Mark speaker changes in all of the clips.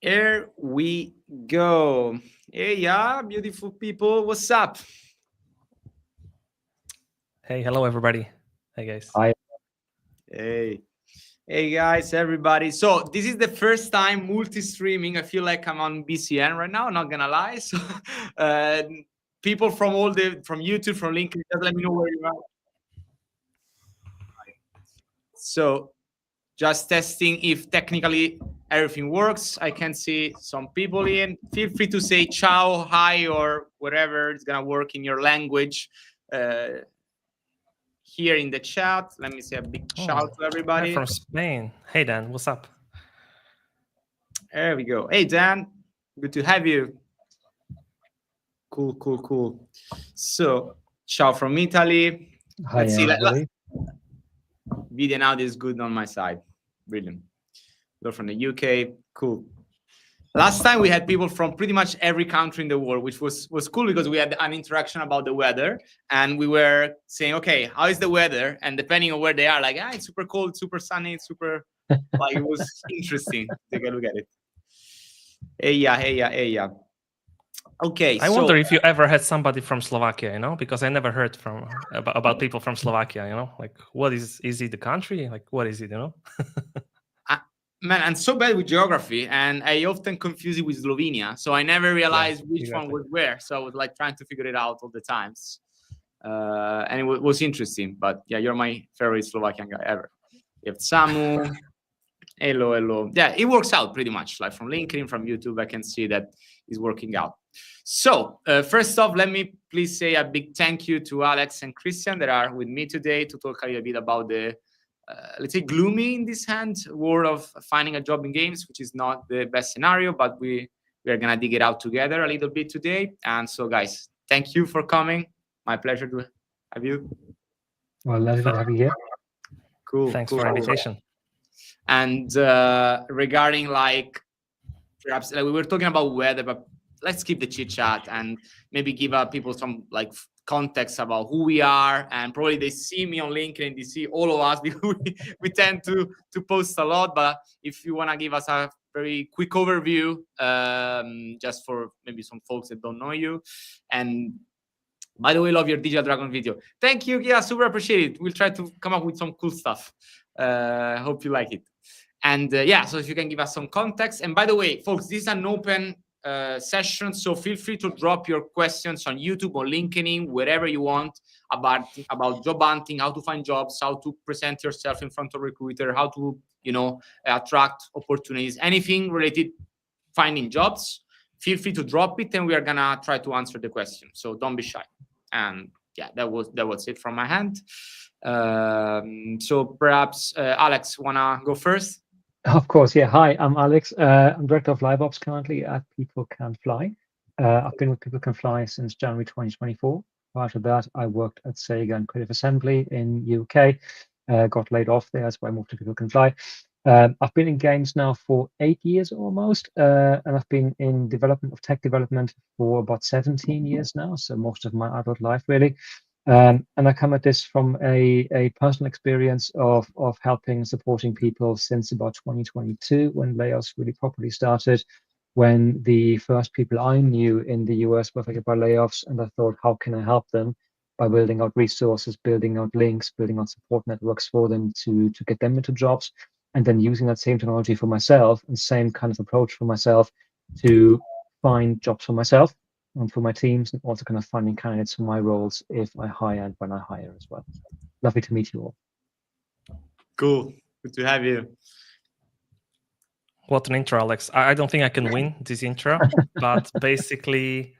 Speaker 1: Here we go. Hey, yeah, beautiful people. What's up?
Speaker 2: Hey, hello, everybody. Hey, guys.
Speaker 3: Hi.
Speaker 1: Hey. Hey, guys, everybody. So this is the first time multi-streaming. I feel like I'm on BCN right now, not gonna lie. So people from from YouTube, from LinkedIn, just let me know where you are. So just testing if technically everything works. I can see some people in. Feel free to say ciao, hi, or whatever. It's gonna work in your language. Here in the chat, let me say a big shout to everybody.
Speaker 2: From Spain. Hey, Dan, what's up?
Speaker 1: There we go. Hey, Dan, good to have you. Cool. So, ciao from Italy.
Speaker 3: Hi,
Speaker 1: Let's see.
Speaker 3: everybody.
Speaker 1: Video and audio is good on my side. Brilliant. Go from the UK. Cool. Last time we had people from pretty much every country in the world, which was cool because we had an interaction about the weather, and we were saying, okay, how is the weather? And depending on where they are, like, it's super cold, super sunny, super, like, it was interesting. Take a look at it. Hey, yeah. Okay.
Speaker 2: I wonder if you ever had somebody from Slovakia, because I never heard about people from Slovakia, like, what is it the country? Like, what is it,
Speaker 1: Man, I'm so bad with geography, and I often confuse it with Slovenia. So I never realized which one was where. So I was like trying to figure it out all the times. And it was interesting. But yeah, you're my favorite Slovakian guy ever. You have Samu. Hello. Yeah, it works out pretty much. Like from LinkedIn, from YouTube, I can see that it's working out. So first off, let me please say a big thank you to Alex and Kristian that are with me today to talk a little bit about the let's say gloomy in this hand world of finding a job in games, which is not the best scenario, but we are gonna dig it out together a little bit today. And so, guys, thank you for coming. My pleasure to have you.
Speaker 3: Well, lovely to have you here.
Speaker 1: Cool.
Speaker 2: Thanks for the invitation.
Speaker 1: And regarding perhaps we were talking about weather, but let's keep the chit chat and maybe give people some context about who we are. And probably they see me on LinkedIn, they see all of us because we tend to post a lot. But if you want to give us a very quick overview, just for maybe some folks that don't know you. And by the way, love your Digital Dragon video. Thank you. Yeah, super appreciate it. We'll try to come up with some cool stuff. Hope you like it. And so if you can give us some context. And by the way, folks, this is an open session, so feel free to drop your questions on YouTube or LinkedIn, wherever you want, about job hunting, how to find jobs, how to present yourself in front of a recruiter, how to attract opportunities, anything related finding jobs. Feel free to drop it, and we are gonna try to answer the question. So don't be shy. And yeah, that was it from my hand. So perhaps Alex, wanna go first?
Speaker 3: Of course, yeah. Hi, I'm Alex. I'm director of live ops currently at People Can Fly. I've been with People Can Fly since January 2024. Prior to that, I worked at Sega and Creative Assembly in UK. Got laid off there, that's why I moved to People Can Fly. I've been in games now for 8 years almost, and I've been in tech development for about 17 years now, so most of my adult life really. And I come at this from a personal experience of helping, supporting people since about 2022, when layoffs really properly started, when the first people I knew in the US were affected by layoffs, and I thought, how can I help them? By building out resources, building out links, building out support networks for them to get them into jobs, and then using that same technology for myself and same kind of approach for myself to find jobs for myself and for my teams, and also kind of finding candidates for my roles if I hire and when I hire as well. Lovely to meet you all.
Speaker 1: Cool. Good to have you.
Speaker 2: What an intro, Alex. I don't think I can win this intro, but basically,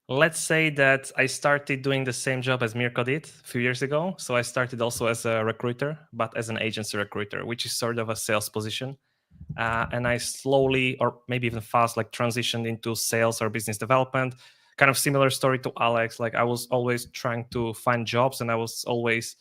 Speaker 2: let's say that I started doing the same job as Mirko did a few years ago. So I started also as a recruiter, but as an agency recruiter, which is sort of a sales position. And I slowly, or maybe even fast, transitioned into sales or business development. Kind of similar story to Alex. I was always trying to find jobs, and I was always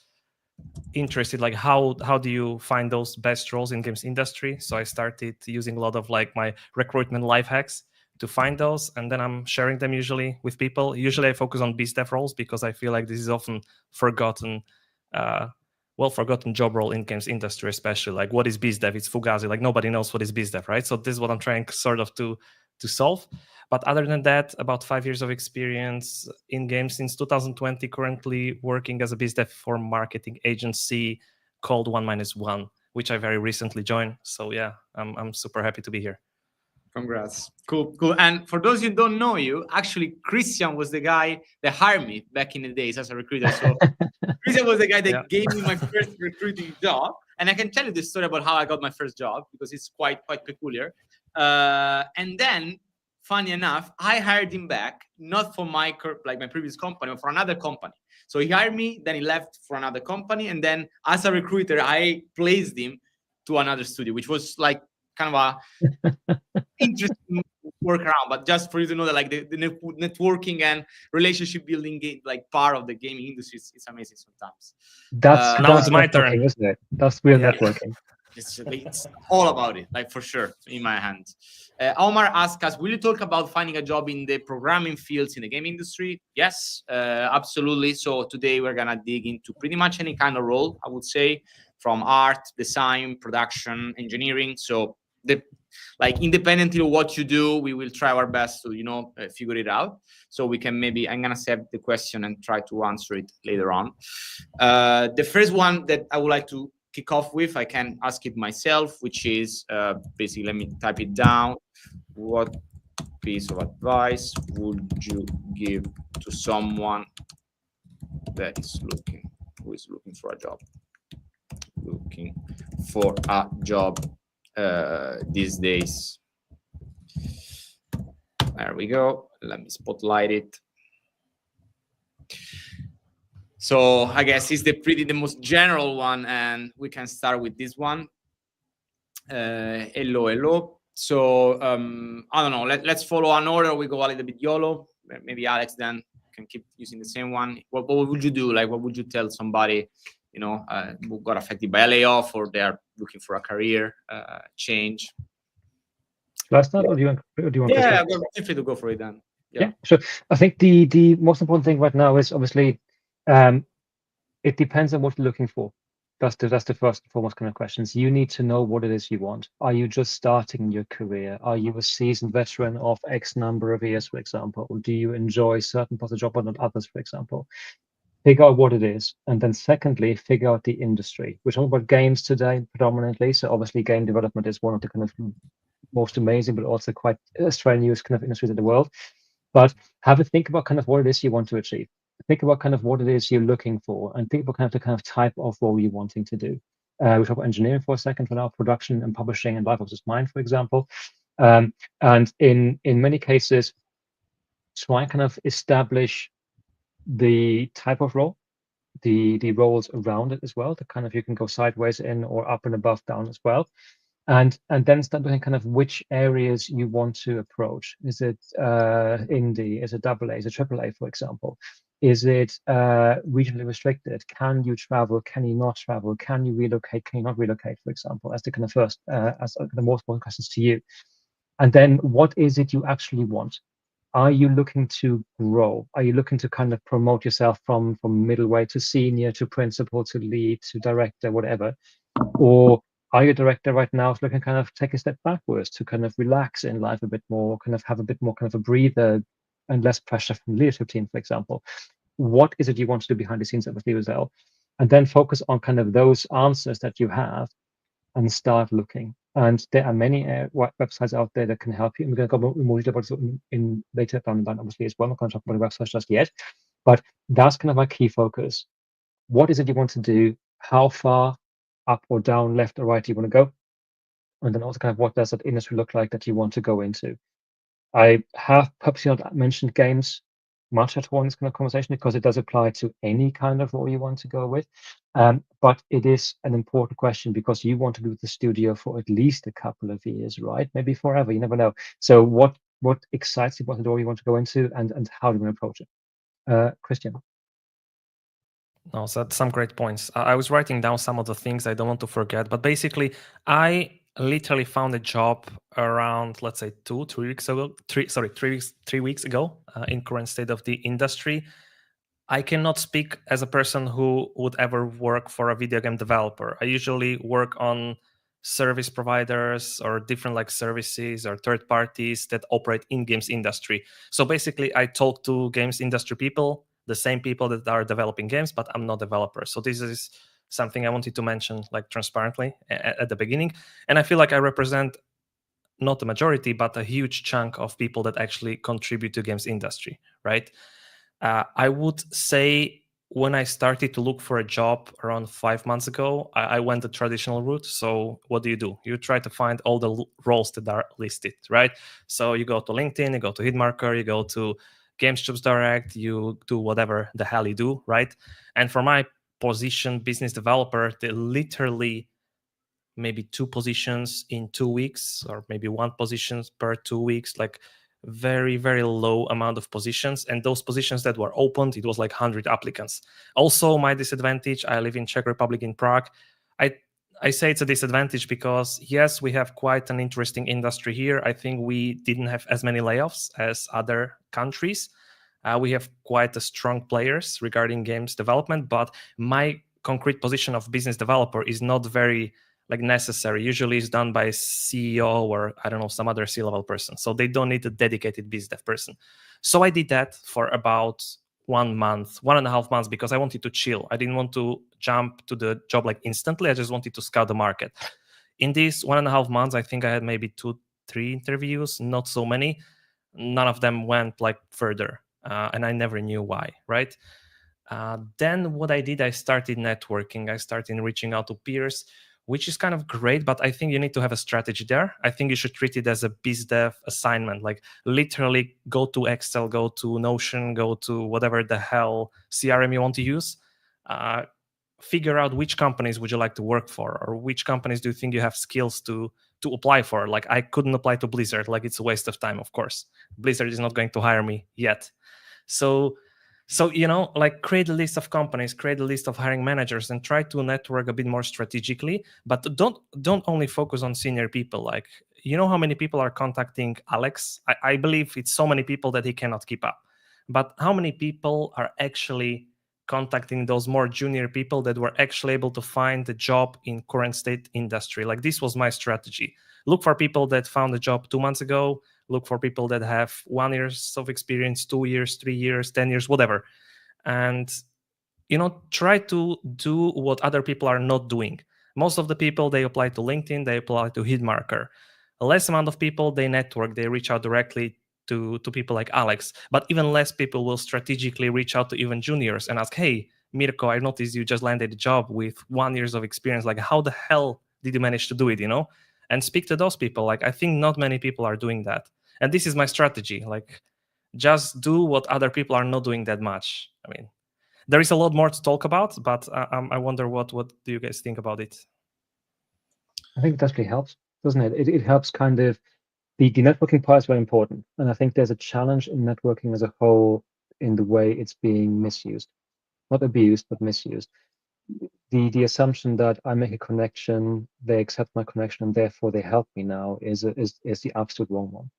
Speaker 2: interested, how do you find those best roles in games industry? So I started using a lot of my recruitment life hacks to find those, and then I'm sharing them usually with people. Usually I focus on biz dev roles because I feel like this is often forgotten well-forgotten job role in games industry, especially. Like, what is BizDev? It's Fugazi. Like, nobody knows what is BizDev, right? So this is what I'm trying sort of to solve. But other than that, about 5 years of experience in games since 2020, currently working as a BizDev for marketing agency called 1-1, which I very recently joined. So yeah, I'm super happy to be here.
Speaker 1: Congrats. Cool. And for those who don't know you, actually, Kristian was the guy that hired me back in the days as a recruiter. So Kristian was the guy that gave me my first recruiting job. And I can tell you the story about how I got my first job, because it's quite peculiar. And then, funny enough, I hired him back, not for my previous company, but for another company. So he hired me, then he left for another company. And then as a recruiter, I placed him to another studio, which was like kind of a interesting workaround. But just for you to know that, like, the networking and relationship building part of the gaming industry is amazing sometimes.
Speaker 2: Now it's my turn,
Speaker 3: isn't it? That's real networking.
Speaker 1: It's all about it, like, for sure, in my hands. Omar asked us, will you talk about finding a job in the programming fields in the game industry? Yes, absolutely. So today we're gonna dig into pretty much any kind of role, I would say, from art, design, production, engineering. So independently of what you do, we will try our best to figure it out. So we can I'm gonna save the question and try to answer it later on. The first one that I would like to kick off with, I can ask it myself, which is basically, let me type it down. What piece of advice would you give to someone that is looking for a job? Looking for a job these days. There we go. Let me spotlight it. So I guess it's the most general one, and we can start with this one. Hello. So I don't know. Let's follow an order. We go a little bit YOLO. Maybe Alex then can keep using the same one. What would you do? Like, what would you tell somebody, who got affected by a layoff, or they are looking for a career change?
Speaker 3: Last time, or do you want?
Speaker 1: Yeah, feel free to go for it then.
Speaker 3: Yeah, sure. I think the most important thing right now is obviously it depends on what you're looking for. That's the first and foremost kind of questions. You need to know what it is you want. Are you just starting your career? Are you a seasoned veteran of X number of years, for example? Or do you enjoy certain parts of the job but not others, for example? Figure out what it is. And then secondly, figure out the industry. We're talking about games today predominantly. So obviously game development is one of the kind of most amazing, but also quite strenuous kind of industries in the world. But have a think about kind of what it is you want to achieve. Think about kind of what it is you're looking for, and think about kind of the kind of type of role you're wanting to do. We talk about engineering for a second for now, production and publishing and LiveOps is mine, for example. And in many cases, try and kind of establish the type of role, the roles around it as well, the kind of you can go sideways in or up and above down as well. And then start looking kind of which areas you want to approach. Is it indie? Is it AA? Is it AAA, for example? Is it regionally restricted? Can you travel? Can you not travel? Can you relocate? Can you not relocate, for example, as the kind of first, as the most important questions to you. And then what is it you actually want? Are you looking to grow? Are you looking to kind of promote yourself from middleweight to senior to principal to lead to director, whatever? Or are you a director right now looking kind of take a step backwards to kind of relax in life a bit more, kind of have a bit more kind of a breather and less pressure from the leadership team, for example? What is it you want to do behind the scenes, obviously, as well? And then focus on kind of those answers that you have and start looking. And there are many websites out there that can help you. And we're going to go more about it in later down the line, obviously, as well. I'm not going to talk about the websites just yet, but that's kind of my key focus. What is it you want to do? How far up or down, left or right you want to go? And then also kind of what does that industry look like that you want to go into? I have purposely not mentioned games much at all in this kind of conversation because it does apply to any kind of role you want to go with. But it is an important question because you want to be with the studio for at least a couple of years, right? Maybe forever, you never know. So what excites you about the door you want to go into and how do you want to approach it? Kristian.
Speaker 2: No, so that's some great points. I was writing down some of the things I don't want to forget, but basically I literally found a job around, let's say 3 weeks ago in current state of the industry. I cannot speak as a person who would ever work for a video game developer. I usually work on service providers or different like services or third parties that operate in games industry. So basically I talk to games industry people, the same people that are developing games, but I'm not a developer. So this is something I wanted to mention like transparently at the beginning. And I feel like I represent not the majority, but a huge chunk of people that actually contribute to games industry, right? I would say when I started to look for a job around 5 months ago, I went the traditional route. So what do? You try to find all the roles that are listed, right? So you go to LinkedIn, you go to Hitmarker, you go to Games Jobs Direct, you do whatever the hell you do, right? And for my position, business developer, they literally maybe 2 positions in 2 weeks, or maybe 1 position per 2 weeks, like very, very low amount of positions. And those positions that were opened, it was like 100 applicants. Also, my disadvantage, I live in Czech Republic in Prague. I say it's a disadvantage because yes, we have quite an interesting industry here. I think we didn't have as many layoffs as other countries. We have quite a strong players regarding games development, but my concrete position of business developer is not very like necessary. Usually it's done by CEO or I don't know, some other C-level person. So they don't need a dedicated biz dev person. So I did that for about 1 month, 1.5 months, because I wanted to chill. I didn't want to jump to the job like instantly. I just wanted to scout the market. In these 1.5 months, I think I had maybe 2-3 interviews, not so many. None of them went like further. And I never knew why, right? Then what I did, I started networking. I started reaching out to peers, which is kind of great, but I think you need to have a strategy there. I think you should treat it as a biz dev assignment, like literally go to Excel, go to Notion, go to whatever the hell CRM you want to use. Figure out which companies would you like to work for, or which companies do you think you have skills to apply for. Like I couldn't apply to Blizzard, like it's a waste of time, of course. Blizzard is not going to hire me yet. So like create a list of companies, create a list of hiring managers, and try to network a bit more strategically. But don't only focus on senior people. Like, you know how many people are contacting Alex? I believe it's so many people that he cannot keep up. But how many people are actually contacting those more junior people that were actually able to find a job in current state industry? Like this was my strategy. Look for people that found a job 2 months ago. Look for people that have 1 year of experience, 2 years, 3 years, 10 years, whatever. And, try to do what other people are not doing. Most of the people, they apply to LinkedIn, they apply to Hitmarker. A less amount of people, they network, they reach out directly to people like Alex. But even less people will strategically reach out to even juniors and ask, hey, Mirko, I noticed you just landed a job with 1 year of experience. Like, how the hell did you manage to do it, And speak to those people. Like, I think not many people are doing that. And this is my strategy. Like, just do what other people are not doing that much. I mean, there is a lot more to talk about, but I wonder what do you guys think about it?
Speaker 3: I think it definitely helps, doesn't it? It helps kind of, the networking part is very important. And I think there's a challenge in networking as a whole in the way it's being misused. Not abused, but misused. The assumption that I make a connection, they accept my connection, and therefore they help me now is the absolute wrong one.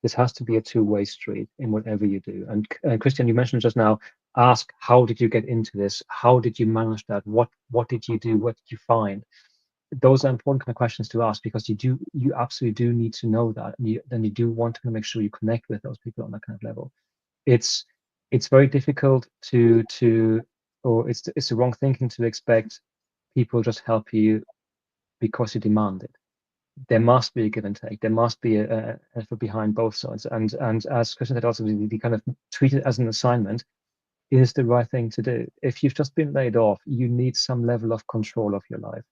Speaker 3: This has to be a two-way street in whatever you do. And Kristian, you mentioned just now, ask, how did you get into this? How did you manage that? What did you do? What did you find? Those are important kind of questions to ask, because you absolutely do need to know that. And you do want to make sure you connect with those people on that kind of level. It's very difficult or it's the wrong thinking to expect people just help you because you demand it. There must be a give and take. There must be an effort behind both sides. And as Kristian said, also the kind of treat it as an assignment is the right thing to do. If you've just been laid off, you need some level of control of your life.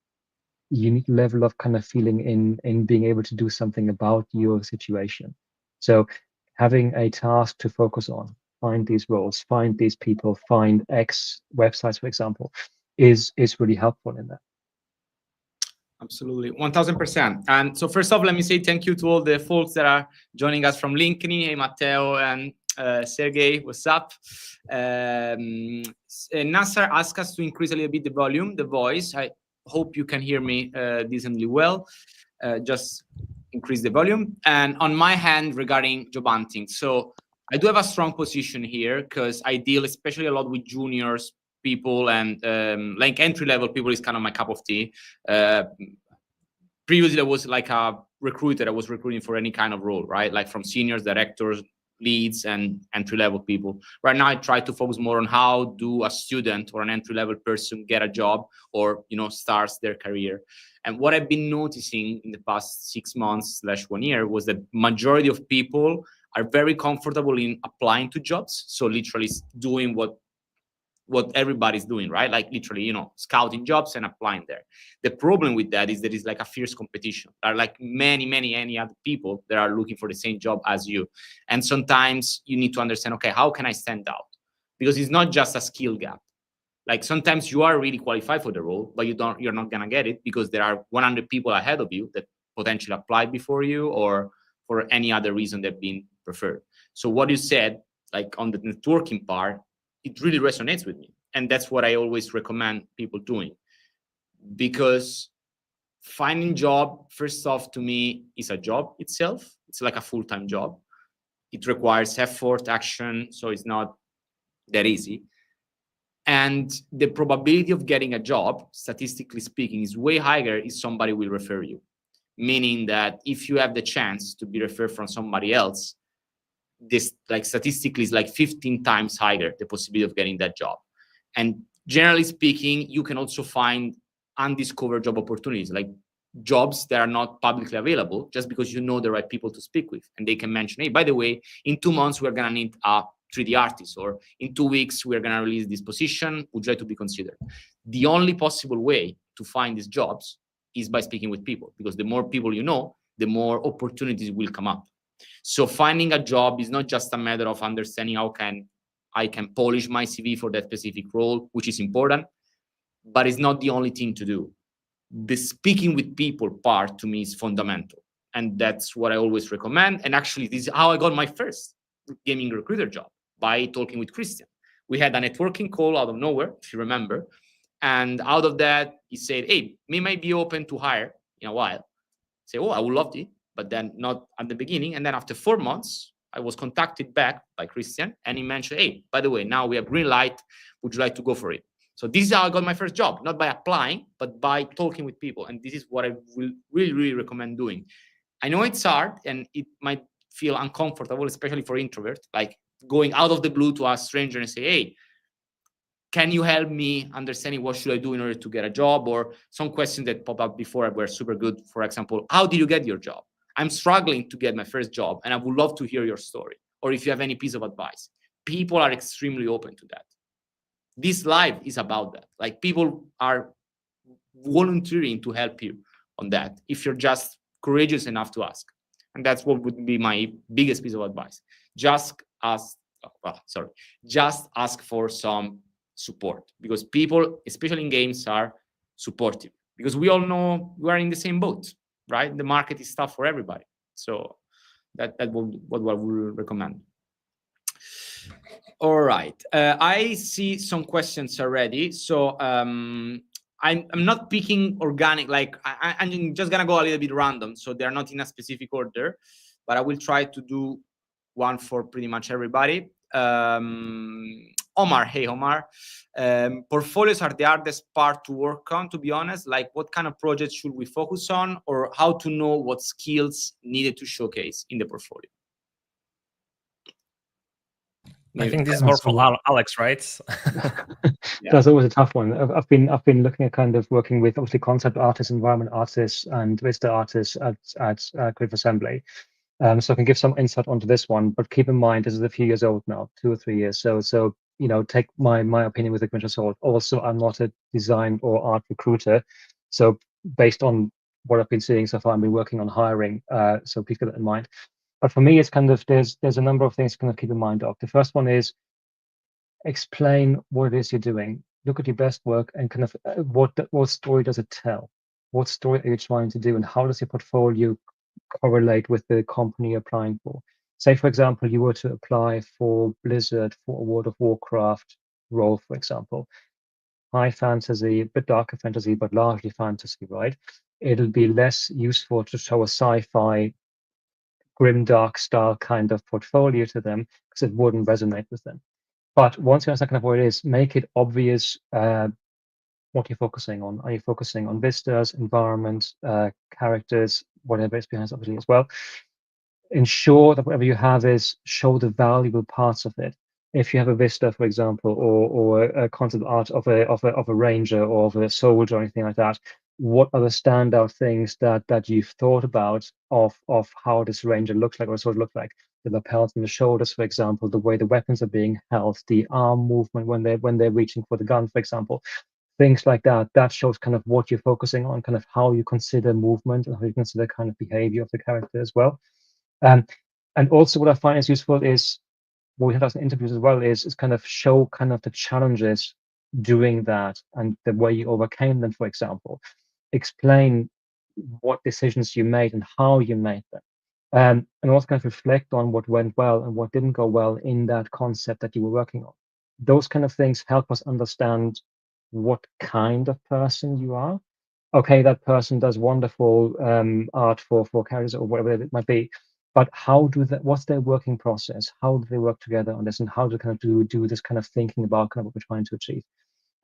Speaker 3: You need a level of kind of feeling in being able to do something about your situation. So having a task to focus on, find these roles, find these people, find X websites, for example, is really helpful in that.
Speaker 1: Absolutely, 1000%. And so first off, let me say thank you to all the folks that are joining us from LinkedIn. Hey, Matteo and Sergey, what's up? Nassar asked us to increase a little bit the voice. I hope you can hear me decently well. Just increase the volume. And on my hand, regarding job hunting. So I do have a strong position here because I deal especially a lot with juniors people, and like entry level people is kind of my cup of tea. Previously I was like a recruiter. I was recruiting for any kind of role, right? Like from seniors, directors, leads, and entry level people. Right now I try to focus more on how do a student or an entry level person get a job, or starts their career. And what I've been noticing in the past 6 months / 1 year was that majority of people are very comfortable in applying to jobs. So literally doing what everybody's doing, right? Like literally, scouting jobs and applying there. The problem with that is there is like a fierce competition. There are like many other people that are looking for the same job as you. And sometimes you need to understand, okay, how can I stand out? Because it's not just a skill gap. Like sometimes you are really qualified for the role, but you're not gonna get it because there are 100 people ahead of you that potentially applied before you, or for any other reason they've been preferred. So what you said, like on the networking part, it really resonates with me. And that's what I always recommend people doing. Because finding job, first off, to me, is a job itself. It's like a full-time job. It requires effort, action, so it's not that easy. And the probability of getting a job, statistically speaking, is way higher if somebody will refer you. Meaning that if you have the chance to be referred from somebody else, this, like, statistically is like 15 times higher, the possibility of getting that job. And generally speaking, you can also find undiscovered job opportunities, like jobs that are not publicly available, just because you know the right people to speak with. And they can mention, hey, by the way, in 2 months, we're going to need a 3D artist, or in 2 weeks, we're going to release this position. Would you like to be considered? The only possible way to find these jobs is by speaking with people, because the more people you know, the more opportunities will come up. So finding a job is not just a matter of understanding how I can polish my CV for that specific role, which is important, but it's not the only thing to do. The speaking with people part, to me, is fundamental. And that's what I always recommend. And actually, this is how I got my first gaming recruiter job, by talking with Kristian. We had a networking call out of nowhere, if you remember. And out of that, he said, hey, me might be open to hire in a while. I say, oh, I would love to, but then not at the beginning. And then after 4 months, I was contacted back by Kristian, and he mentioned, hey, by the way, now we have green light. Would you like to go for it? So this is how I got my first job, not by applying, but by talking with people. And this is what I will really recommend doing. I know it's hard and it might feel uncomfortable, especially for introverts, like going out of the blue to a stranger and say, hey, can you help me understanding what should I do in order to get a job? Or some questions that pop up before were super good. For example, how did you get your job? I'm struggling to get my first job, and I would love to hear your story. Or if you have any piece of advice. People are extremely open to that. This live is about that. Like, people are volunteering to help you on that, if you're just courageous enough to ask. And that's what would be my biggest piece of advice. Just ask for some support, because people, especially in games, are supportive, because we all know we are in the same boat, right? The market is tough for everybody. So that what I would recommend. All right, I see some questions already. So I'm not picking organic, like I'm just gonna go a little bit random, so they're not in a specific order, but I will try to do one for pretty much everybody. Omar, hey Omar, portfolios are the hardest part to work on, to be honest. Like, what kind of projects should we focus on, or how to know what skills needed to showcase in the portfolio?
Speaker 2: I think this is more for Alex, right?
Speaker 3: Yeah. That's always a tough one. I've been looking at kind of working with, obviously, concept artists, environment artists, and visitor artists at Creative Assembly. So I can give some insight onto this one, but keep in mind this is a few years old now, 2 or 3 years. So take my opinion with a grain of salt. Also, I'm not a design or art recruiter, so based on what I've been seeing so far, I've been working on hiring. So please keep that in mind. But for me, it's kind of there's a number of things to kind of keep in mind of. The first one is explain what it is you're doing. Look at your best work and kind of what story does it tell? What story are you trying to do, and how does your portfolio correlate with the company you're applying for? Say, for example, you were to apply for Blizzard for a World of Warcraft role, for example. High fantasy, a bit darker fantasy, but largely fantasy, right? It'll be less useful to show a sci-fi grimdark style kind of portfolio to them because it wouldn't resonate with them. But once you understand kind of what it is, make it obvious what you're focusing on. Are you focusing on vistas, environment, characters, whatever is behind it, obviously as well. Ensure that whatever you have is show the valuable parts of it. If you have a vista, for example, or a concept art of a ranger or of a soldier or anything like that, what are the standout things that you've thought about of how this ranger looks like or sort of look like? The lapels and the shoulders, for example, the way the weapons are being held, the arm movement when they're reaching for the gun, for example. Things like that. That shows kind of what you're focusing on, kind of how you consider movement and how you consider kind of behavior of the character as well. And also what I find is useful is what we have as interviews as well is kind of show kind of the challenges doing that and the way you overcame them, for example. Explain what decisions you made and how you made them. And also kind of reflect on what went well and what didn't go well in that concept that you were working on. Those kind of things help us understand what kind of person you are. Okay, that person does wonderful art for characters or whatever it might be, but what's their working process? How do they work together on this, and how do they kind of do this kind of thinking about kind of what we're trying to achieve?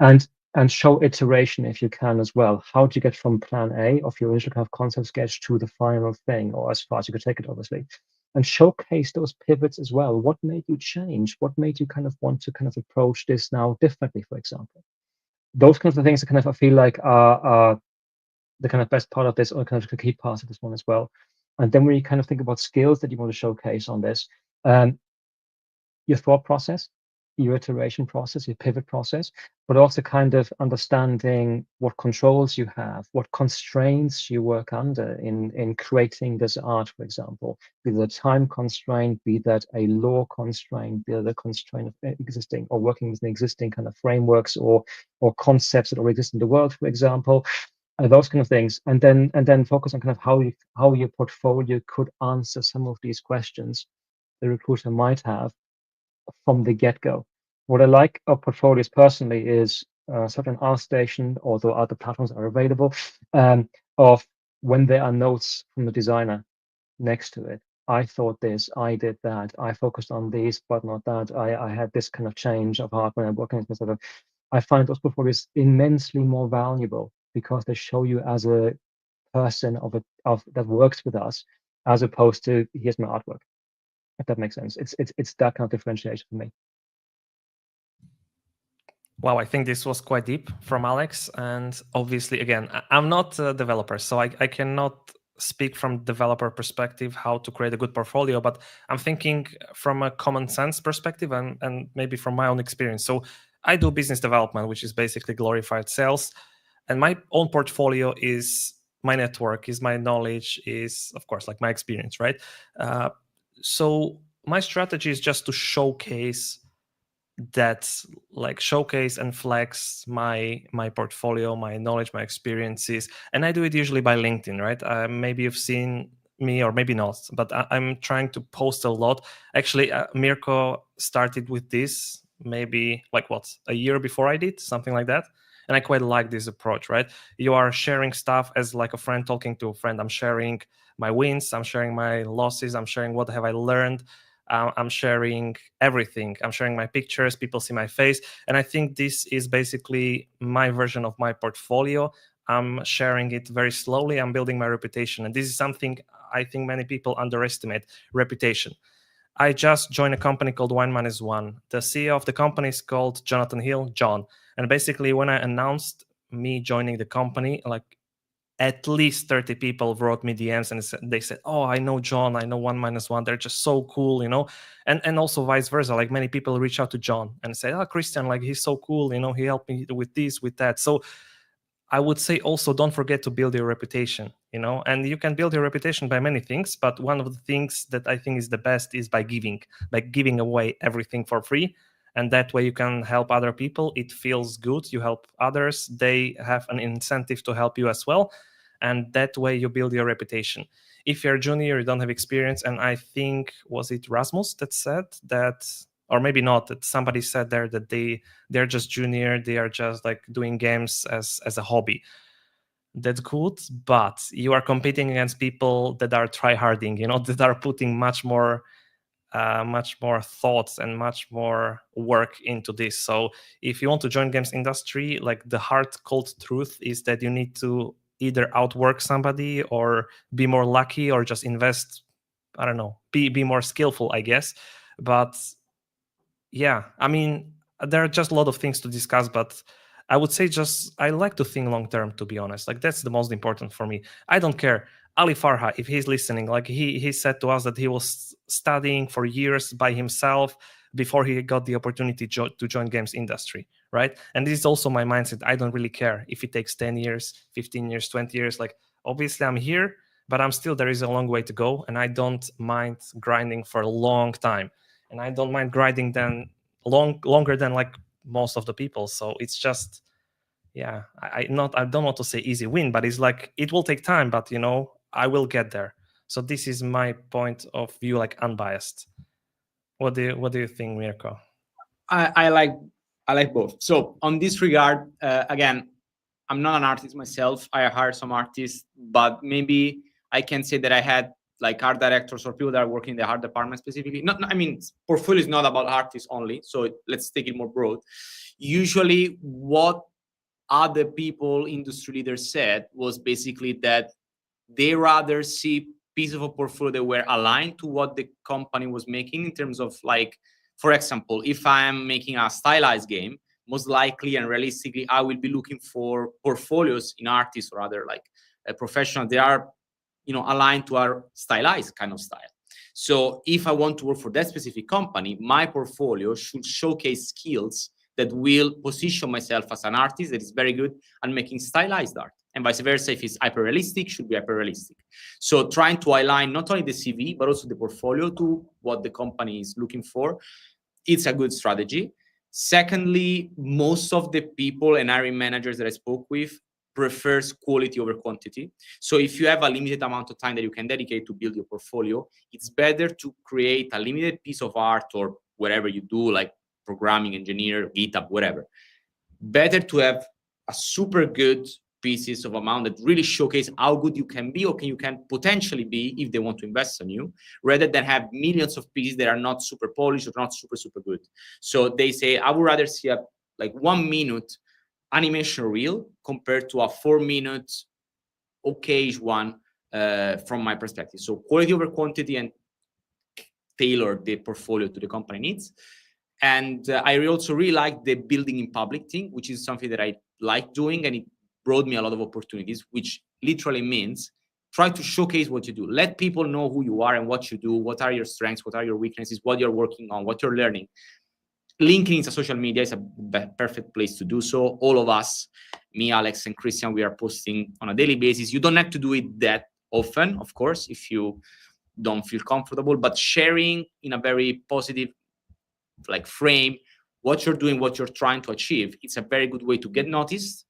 Speaker 3: And show iteration if you can as well. How do you get from plan A of your initial kind of concept sketch to the final thing, or as far as you could take it, obviously. And showcase those pivots as well. What made you change? What made you kind of want to kind of approach this now differently, for example? Those kinds of things that kind of I feel like are the kind of best part of this, or kind of the key parts of this one as well. And then when you kind of think about skills that you want to showcase on this, your thought process, your iteration process, your pivot process, but also kind of understanding what controls you have, what constraints you work under in creating this art, for example, be that a time constraint, be that a law constraint, be that a constraint of existing or working with existing kind of frameworks or concepts that already exist in the world, for example. Those kind of things, and then focus on kind of how your portfolio could answer some of these questions the recruiter might have from the get-go. What I like of portfolios personally is certain ArtStation, although other platforms are available, of when there are notes from the designer next to it. I thought this, I did that, I focused on these, but not that. I had this kind of change of heart when I'm working with myself. I find those portfolios immensely more valuable because they show you as a person of that works with us, as opposed to here's my artwork. If that makes sense, it's that kind of differentiation for me.
Speaker 2: Wow, I think this was quite deep from Alex. And obviously, again, I'm not a developer, so I cannot speak from developer perspective how to create a good portfolio, but I'm thinking from a common sense perspective and maybe from my own experience. So I do business development, which is basically glorified sales. And my own portfolio is my network, is my knowledge, is, of course, like my experience, right? So my strategy is just to showcase and flex my portfolio, my knowledge, my experiences. And I do it usually by LinkedIn, right? Maybe you've seen me or maybe not, but I'm trying to post a lot. Actually, Mirko started with this maybe a year before I did, something like that. And I quite like this approach, right? You are sharing stuff as like a friend talking to a friend. I'm sharing my wins, I'm sharing my losses, I'm sharing what have I learned. I'm sharing everything. I'm sharing my pictures. People see my face. And I think this is basically my version of my portfolio. I'm sharing it very slowly. I'm building my reputation. And this is something I think many people underestimate, reputation. I just joined a company called One Minus One. The CEO of the company is called Jonathan Hill, John. And basically, when I announced me joining the company, at least 30 people wrote me DMs and they said, oh, I know John, I know One Minus One. They're just so cool, and also vice versa. Like many people reach out to John and say, oh, Kristian, he's so cool. He helped me with this, with that. So I would say also don't forget to build your reputation, and you can build your reputation by many things. But one of the things that I think is the best is by giving away everything for free. And that way you can help other people. It feels good. You help others. They have an incentive to help you as well. And that way you build your reputation. If you're a junior, you don't have experience. And I think, was it Rasmus that said that, or maybe not, that somebody said there that they're just junior. They are just doing games as a hobby. that's good, but you are competing against people that are tryharding, that are putting much more thoughts and much more work into this. So if you want to join games industry, like the hard cold truth is that you need to either outwork somebody or be more lucky or just invest, I don't know, be more skillful, I guess. But yeah, I mean, there are just a lot of things to discuss, but I would say I like to think long term, to be honest. Like that's the most important for me. I don't care. Ali Farha, if he's listening, like he said to us that he was studying for years by himself before he got the opportunity to join games industry, right? And this is also my mindset. I don't really care if it takes 10 years, 15 years, 20 years. Like obviously I'm here, but there is a long way to go, and I don't mind grinding for a long time. And I don't mind grinding longer than like most of the people. So it's just, yeah, I don't want to say easy win, but it's like it will take time, but I will get there. So this is my point of view, like unbiased. What do you think, Mirko?
Speaker 1: I like both. So on this regard, again, I'm not an artist myself. I hire some artists, but maybe I can say that I had like art directors or people that are working in the art department specifically. I mean, portfolio is not about artists only. So let's take it more broad. Usually what other people, industry leaders said was basically that they rather see piece of a portfolio that were aligned to what the company was making in terms of like, for example, if I'm making a stylized game, most likely and realistically, I will be looking for portfolios in artists or other like professionals. They are, aligned to our stylized kind of style. So if I want to work for that specific company, my portfolio should showcase skills that will position myself as an artist that is very good at making stylized art. And vice versa, if it's hyper-realistic, should be hyper-realistic. So trying to align not only the CV, but also the portfolio to what the company is looking for, it's a good strategy. Secondly, most of the people and hiring managers that I spoke with prefers quality over quantity. So if you have a limited amount of time that you can dedicate to build your portfolio, it's better to create a limited piece of art or whatever you do, like programming, engineer, GitHub, whatever. Better to have a super good pieces of amount that really showcase how good you can be or you can potentially be if they want to invest in you, rather than have millions of pieces that are not super polished or not super good. So they say, I would rather see a like 1 minute animation reel compared to a 4 minute okay-ish one from my perspective. So quality over quantity and tailor the portfolio to the company needs. And I also really like the building in public thing, which is something that I like doing, and it brought me a lot of opportunities, which literally means try to showcase what you do. Let people know who you are and what you do, what are your strengths, what are your weaknesses, what you're working on, what you're learning. LinkedIn is a social media, is a perfect place to do so. All of us, me, Alex, and Kristian, we are posting on a daily basis. You don't have to do it that often, of course, if you don't feel comfortable, but sharing in a very positive like frame what you're doing, what you're trying to achieve, it's a very good way to get noticed,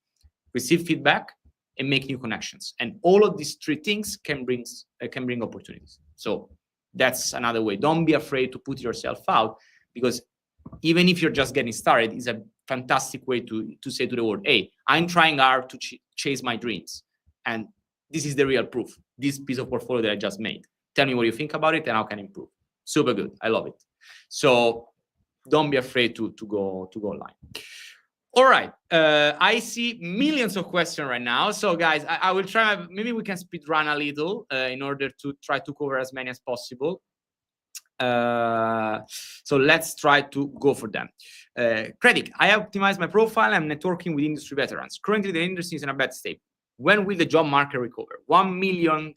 Speaker 1: receive feedback, and make new connections. And all of these three things can bring opportunities. So that's another way. Don't be afraid to put yourself out, because even if you're just getting started, it's a fantastic way to say to the world, hey, I'm trying hard to chase my dreams, and this is the real proof, this piece of portfolio that I just made. Tell me what you think about it and how can I improve. Super good. I love it. So don't be afraid to go online. All right. I see millions of questions right now. So guys, I will try, maybe we can speed run a little in order to try to cover as many as possible. So let's try to go for them. Credit, I optimized my profile. I'm networking with industry veterans. Currently, the industry is in a bad state. When will the job market recover? $1 million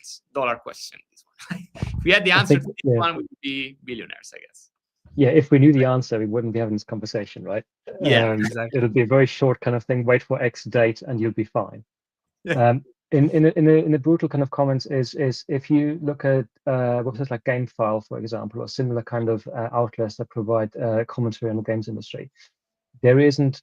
Speaker 1: question. This one. If we had the answer to this one, we would be billionaires, I guess.
Speaker 3: Yeah, if we knew the answer, we wouldn't be having this conversation, right?
Speaker 1: Yeah, exactly.
Speaker 3: It'll be a very short kind of thing. Wait for X date, and you'll be fine. Yeah. In the brutal kind of comments is if you look at websites like GameFile, for example, or similar kind of outlets that provide commentary on the games industry, there isn't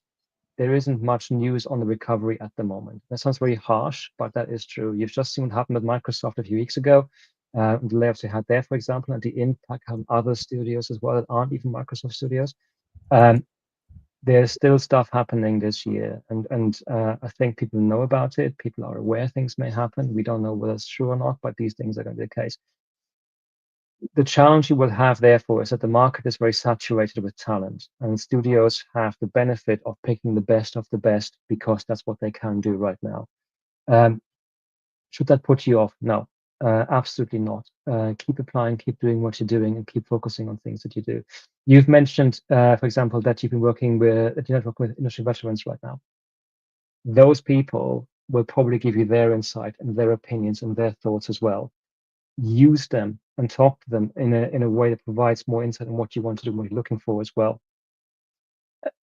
Speaker 3: much news on the recovery at the moment. That sounds very harsh, but that is true. You've just seen what happened with Microsoft a few weeks ago. The layoffs they had there, for example, and the impact on other studios as well that aren't even Microsoft studios. there's still stuff happening this year, and I think people know about it. People are aware things may happen. We don't know whether it's true or not, but these things are going to be the case. The challenge you will have, therefore, is that the market is very saturated with talent, and studios have the benefit of picking the best of the best because that's what they can do right now. Should that put you off? No, absolutely not. Keep applying, keep doing what you're doing, and keep focusing on things that you do. You've mentioned, for example, that you've been working with, that you're not working with industry veterans right now. Those people will probably give you their insight and their opinions and their thoughts as well. Use them and talk to them in a way that provides more insight on what you want to do, what you're looking for as well.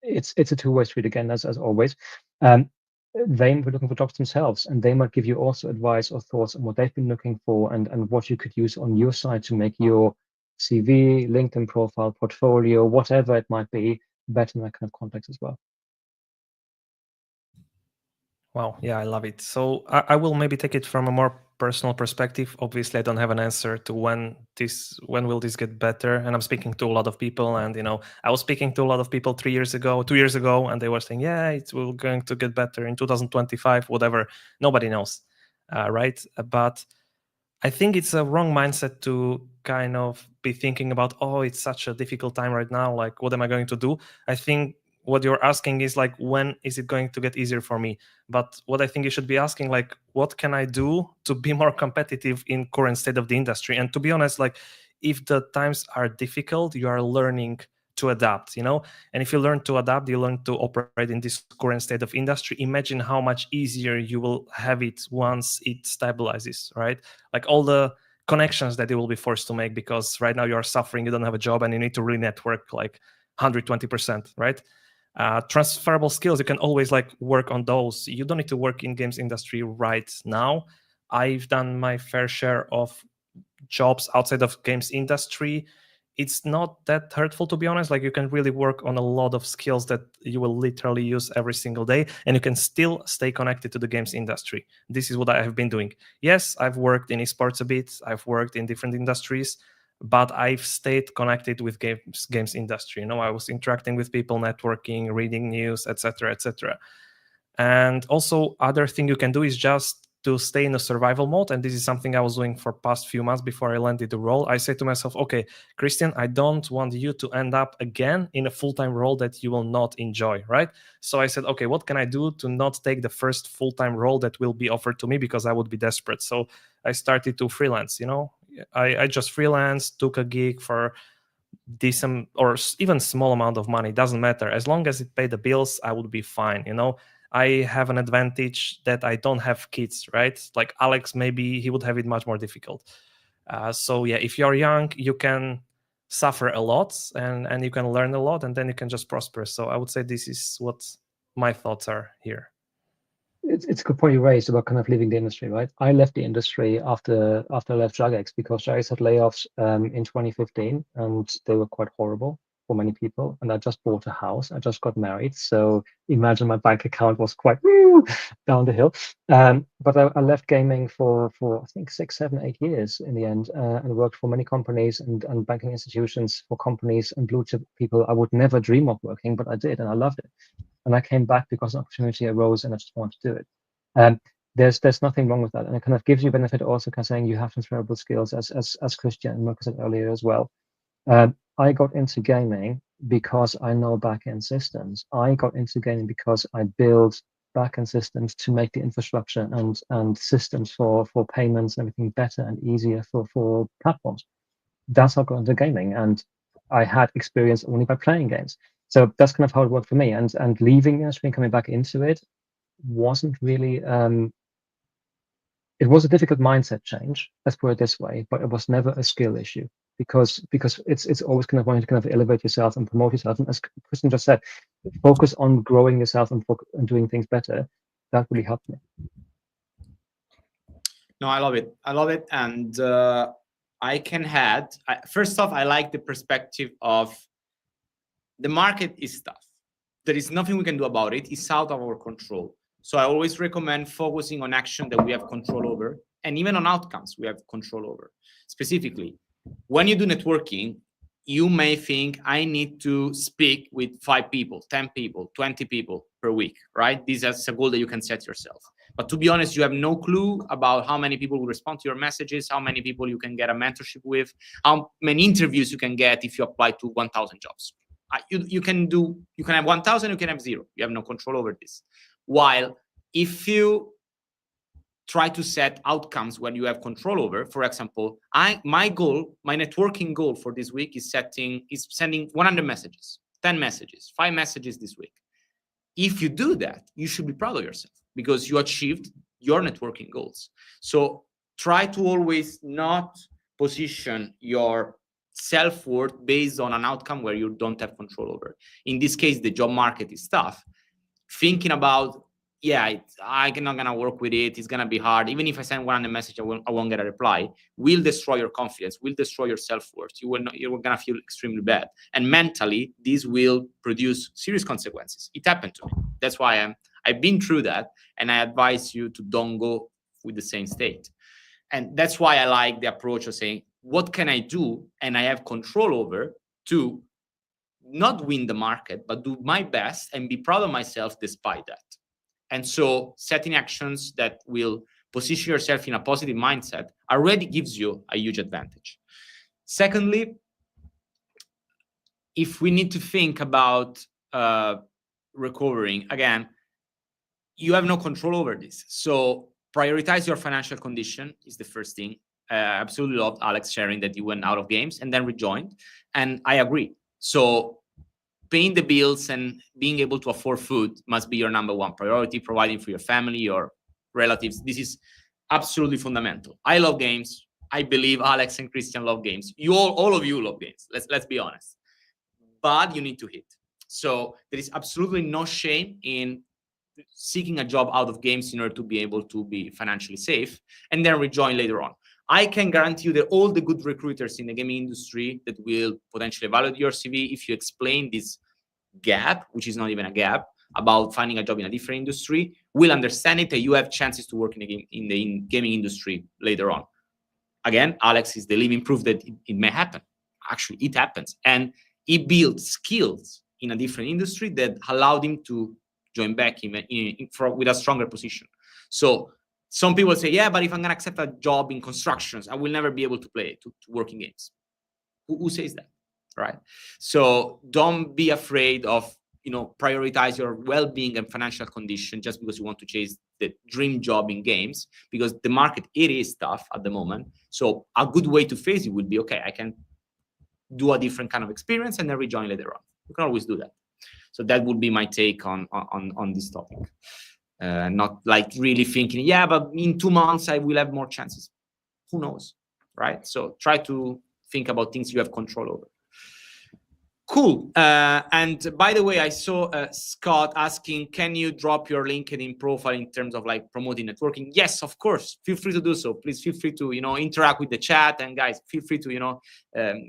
Speaker 3: It's a two-way street again, as always. They might be looking for jobs themselves, and they might give you also advice or thoughts on what they've been looking for and what you could use on your side to make your CV, LinkedIn profile, portfolio, whatever it might be, better in that kind of context as well.
Speaker 2: Wow, yeah, I love it. So I will maybe take it from a more personal perspective. Obviously, I don't have an answer to when will this get better. And I'm speaking to a lot of people, and I was speaking to a lot of people 2 years ago, and they were saying, yeah, it's going to get better in 2025, whatever. Nobody knows, right? But I think it's a wrong mindset to kind of be thinking about, oh, it's such a difficult time right now. Like, what am I going to do? I think what you're asking is like, when is it going to get easier for me? But what I think you should be asking, like, what can I do to be more competitive in current state of the industry? And to be honest, like, if the times are difficult, you are learning to adapt, and if you learn to adapt, you learn to operate in this current state of industry. Imagine how much easier you will have it once it stabilizes, right? Like all the connections that you will be forced to make, because right now you are suffering, you don't have a job, and you need to really network like 120%, right? Transferable skills, you can always like work on those. You don't need to work in games industry right now. I've done my fair share of jobs outside of games industry. It's not that hurtful, to be honest. Like, you can really work on a lot of skills that you will literally use every single day, and you can still stay connected to the games industry. This is what I have been doing. Yes, I've worked in esports a bit, I've worked in different industries, but I've stayed connected with games industry. I was interacting with people, networking, reading news, etc., etc. And also, other thing you can do is just to stay in a survival mode. And this is something I was doing for past few months before I landed the role. I said to myself, okay, Kristian, I don't want you to end up again in a full-time role that you will not enjoy, right? So I said, okay, what can I do to not take the first full-time role that will be offered to me, because I would be desperate. So I started to freelance, I just freelanced, took a gig for decent or even small amount of money. Doesn't matter. As long as it paid the bills, I would be fine, I have an advantage that I don't have kids, right? Like Alex, maybe he would have it much more difficult. So yeah, if you're young, you can suffer a lot and you can learn a lot, and then you can just prosper. So I would say this is what my thoughts are here.
Speaker 3: It's a good point you raised about kind of leaving the industry, right? I left the industry after I left Jagex because Jagex had layoffs in 2015, and they were quite horrible for many people. And I just bought a house. I just got married. So imagine my bank account was quite down the hill. But I left gaming for I think 6, 7, 8 years in the end, and worked for many companies and banking institutions for companies and blue chip people I would never dream of working, but I did, and I loved it. And I came back because an opportunity arose and I just wanted to do it. There's nothing wrong with that, and it kind of gives you benefit also, kind of saying you have transferable skills, as Kristian and Mirko said earlier as well. I got into gaming because I know backend systems. I got into gaming because I build backend systems to make the infrastructure and systems for payments and everything better and easier for platforms. That's how I got into gaming, and I had experience only by playing games. So that's kind of how it worked for me. And leaving the industry and coming back into it wasn't really. It was a difficult mindset change, let's put it this way, but it was never a skill issue because it's always kind of wanting to kind of elevate yourself and promote yourself. And as Kristian just said, focus on growing yourself and doing things better. That really helped me.
Speaker 1: No, I love it. I love it. And I can add, first off, I like the perspective of the market is tough. There is nothing we can do about it. It's out of our control. So I always recommend focusing on action that we have control over, and even on outcomes we have control over. Specifically, when you do networking, you may think I need to speak with 5 people, 10 people, 20 people per week, right? This is a goal that you can set yourself. But to be honest, you have no clue about how many people will respond to your messages, how many people you can get a mentorship with, how many interviews you can get if you apply to 1,000 jobs. You can have 1,000, you can have 0. You have no control over this. While if you try to set outcomes when you have control over, for example, my networking goal for this week is sending 100 messages, 10 messages, 5 messages this week. If you do that, you should be proud of yourself because you achieved your networking goals. So try to always not position your self-worth based on an outcome where you don't have control over. In this case, the job market is tough. Thinking about, I'm not gonna work with it, it's gonna be hard. Even if I send 100 message, I won't get a reply, will destroy your confidence, will destroy your self-worth. You're gonna feel extremely bad. And mentally, this will produce serious consequences. It happened to me. That's why I've been through that, and I advise you to don't go with the same state. And that's why I like the approach of saying, what can I do? And I have control over to not win the market, but do my best and be proud of myself despite that. And so setting actions that will position yourself in a positive mindset already gives you a huge advantage. Secondly, if we need to think about recovering, again, you have no control over this. So prioritize your financial condition is the first thing. Absolutely loved Alex sharing that you went out of games and then rejoined. And I agree. So paying the bills and being able to afford food must be your number one priority, providing for your family, your relatives. This is absolutely fundamental. I love games. I believe Alex and Kristian love games. All of you love games. Let's be honest. But you need to hit. So there is absolutely no shame in seeking a job out of games in order to be able to be financially safe and then rejoin later on. I can guarantee you that all the good recruiters in the gaming industry that will potentially evaluate your CV, if you explain this gap, which is not even a gap, about finding a job in a different industry, will understand it, and you have chances to work in the gaming industry later on. Again, Alex is the living proof that it may happen. Actually, it happens. And he built skills in a different industry that allowed him to join back with a stronger position. So some people say, yeah, but if I'm going to accept a job in constructions, I will never be able to work in games. Who says that, right? So don't be afraid of, prioritize your well-being and financial condition just because you want to chase the dream job in games, because the market, it is tough at the moment. So a good way to face it would be, okay, I can do a different kind of experience and then rejoin later on. You can always do that. So that would be my take on this topic. Not like really thinking, yeah, but in 2 months I will have more chances. Who knows, right? So try to think about things you have control over. Cool. And by the way, I saw Scott asking, can you drop your LinkedIn profile in terms of like promoting networking? Yes, of course. Feel free to do so. Please feel free to, interact with the chat, and guys, feel free to,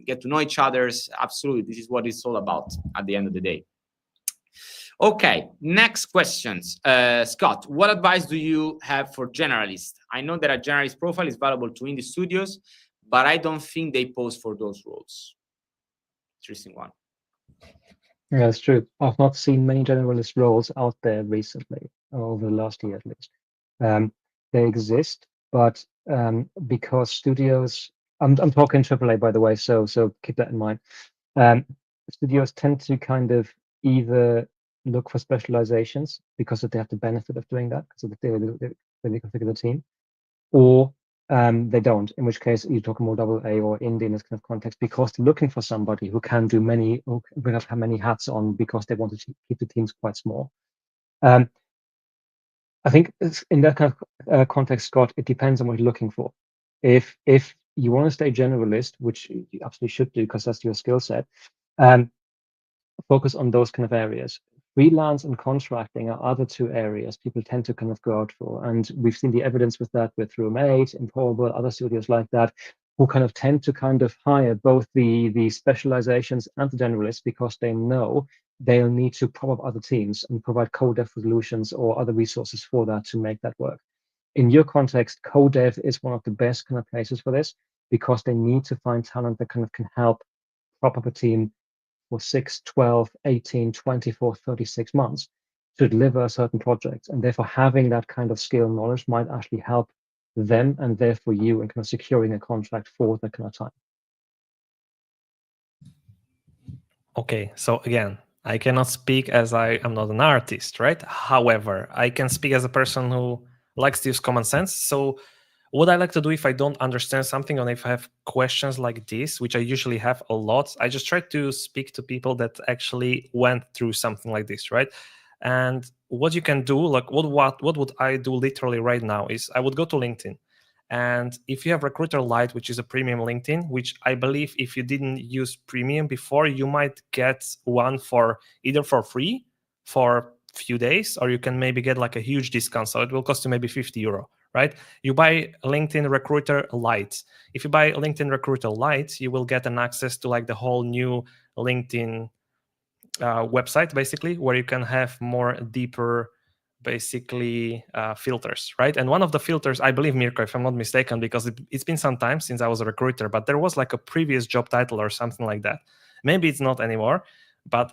Speaker 1: get to know each other. Absolutely. This is what it's all about at the end of the day. Okay, next questions. Scott, what advice do you have for generalists? I know that a generalist profile is valuable to indie studios, but I don't think they post for those roles. Interesting one.
Speaker 3: Yeah, it's true. I've not seen many generalist roles out there recently, over the last year at least. They exist, but because studios, I'm talking AAA, by the way, so keep that in mind. Studios tend to kind of either look for specializations because they have the benefit of doing that, because they configure the team, or they don't, in which case you're talking more AA or indie in this kind of context, because they're looking for somebody who can do who have many hats on, because they want to keep the teams quite small. I think in that kind of context, Scott, it depends on what you're looking for. If you want to stay generalist, which you absolutely should do because that's your skill set, focus on those kind of areas. Freelance and contracting are other two areas people tend to kind of go out for. And we've seen the evidence with that with Roommate, Improbable, other studios like that, who kind of tend to kind of hire both the specializations and the generalists, because they know they'll need to prop up other teams and provide co-dev solutions or other resources for that to make that work. In your context, co-dev is one of the best kind of places for this, because they need to find talent that kind of can help top up a team for 6, 12, 18, 24, 36 months to deliver a certain project. And therefore having that kind of skill and knowledge might actually help them and therefore you in kind of securing a contract for that kind of time.
Speaker 2: Okay, so again, I cannot speak as I am not an artist, right? However, I can speak as a person who likes to use common sense. So what I like to do if I don't understand something or if I have questions like this, which I usually have a lot, I just try to speak to people that actually went through something like this, right? And what you can do, like what would I do literally right now is I would go to LinkedIn. And if you have Recruiter Lite, which is a premium LinkedIn, which I believe if you didn't use premium before, you might get one for either for free for a few days, or you can maybe get like a huge discount. So it will cost you maybe 50 euro, right? You buy LinkedIn Recruiter Lite. If you buy LinkedIn Recruiter Lite, you will get an access to like the whole new LinkedIn website, basically, where you can have more deeper basically filters, right? And one of the filters, I believe, Mirko, if I'm not mistaken, because it's been some time since I was a recruiter, but there was like a previous job title or something like that. Maybe it's not anymore, but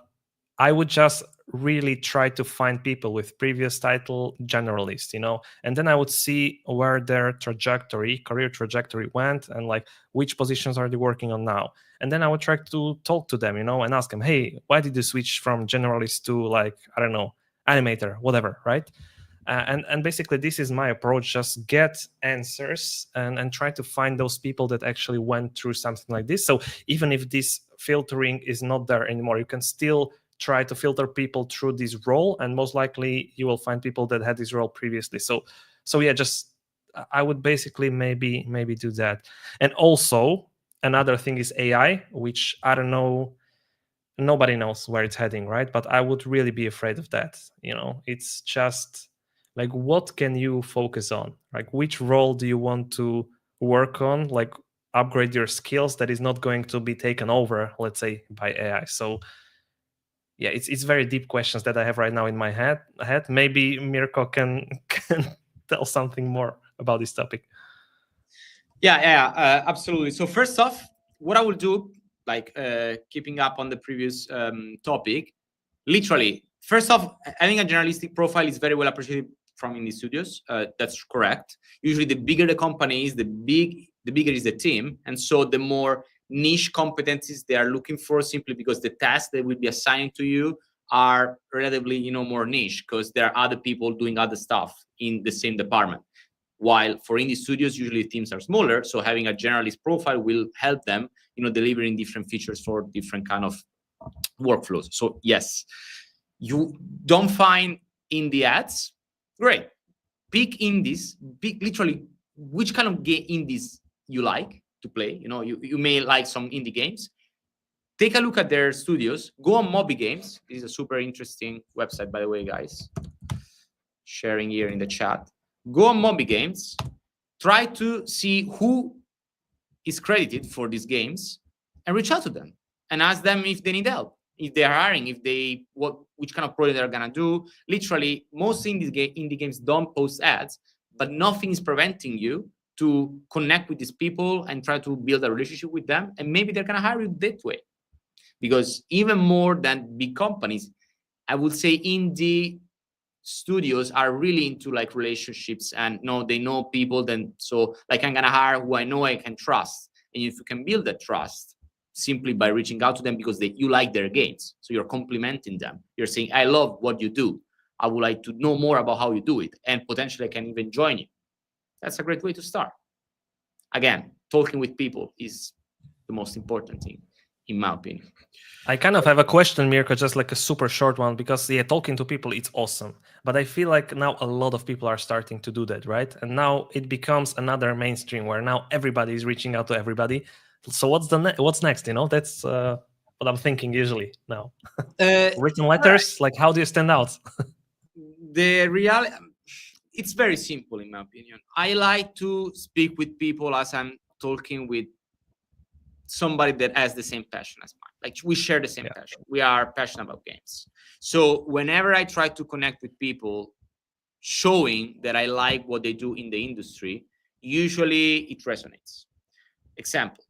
Speaker 2: I would just really try to find people with previous title generalist, and then I would see where their career trajectory went, and like which positions are they working on now. And then I would try to talk to them, and ask them, hey, why did you switch from generalist to like, I don't know, animator, whatever, right? And basically this is my approach, just get answers and try to find those people that actually went through something like this. So even if this filtering is not there anymore, you can still try to filter people through this role, and most likely you will find people that had this role previously. So yeah, just I would basically maybe do that. And also another thing is AI, which I don't know, nobody knows where it's heading, right? But I would really be afraid of that. It's just like, what can you focus on? Like, which role do you want to work on? Like, upgrade your skills that is not going to be taken over, let's say, by AI. So yeah, it's very deep questions that I have right now in my head. Maybe Mirko can tell something more about this topic.
Speaker 1: Yeah, absolutely. So first off, what I will do, like keeping up on the previous topic, literally, first off, having a journalistic profile is very well appreciated from indie studios. That's correct. Usually, the bigger the company is, the bigger is the team, and so the more niche competencies they are looking for, simply because the tasks that will be assigned to you are relatively, more niche, because there are other people doing other stuff in the same department. While for indie studios, usually teams are smaller, so having a generalist profile will help them, delivering different features for different kind of workflows. So yes, you don't find indie ads, great. Pick indies, pick literally which kind of indies you like to play. You may like some indie games. Take a look at their studios. Go on Moby Games. This is a super interesting website, by the way, guys. Sharing here in the chat. Go on Moby Games. Try to see who is credited for these games and reach out to them and ask them if they need help, if they are hiring, which kind of project they're gonna do. Literally, most indie games don't post ads, but nothing is preventing you to connect with these people and try to build a relationship with them, and maybe they're gonna hire you that way. Because even more than big companies, I would say indie studios are really into like relationships, and they know people, then so like I'm gonna hire who I know I can trust. And if you can build that trust simply by reaching out to them because you like their games, so you're complimenting them, you're saying, I love what you do, I would like to know more about how you do it, and potentially I can even join you. That's a great way to start. Again, talking with people is the most important thing, in my opinion.
Speaker 2: I kind of have a question, Mirko, just like a super short one, because talking to people, it's awesome. But I feel like now a lot of people are starting to do that, right? And now it becomes another mainstream where now everybody is reaching out to everybody. So what's next? That's what I'm thinking usually now. Written letters, like how do you stand out?
Speaker 1: The reality, it's very simple in my opinion. I like to speak with people as I'm talking with somebody that has the same passion as mine. Like we share the same passion. We are passionate about games. So whenever I try to connect with people, showing that I like what they do in the industry, usually it resonates. Example,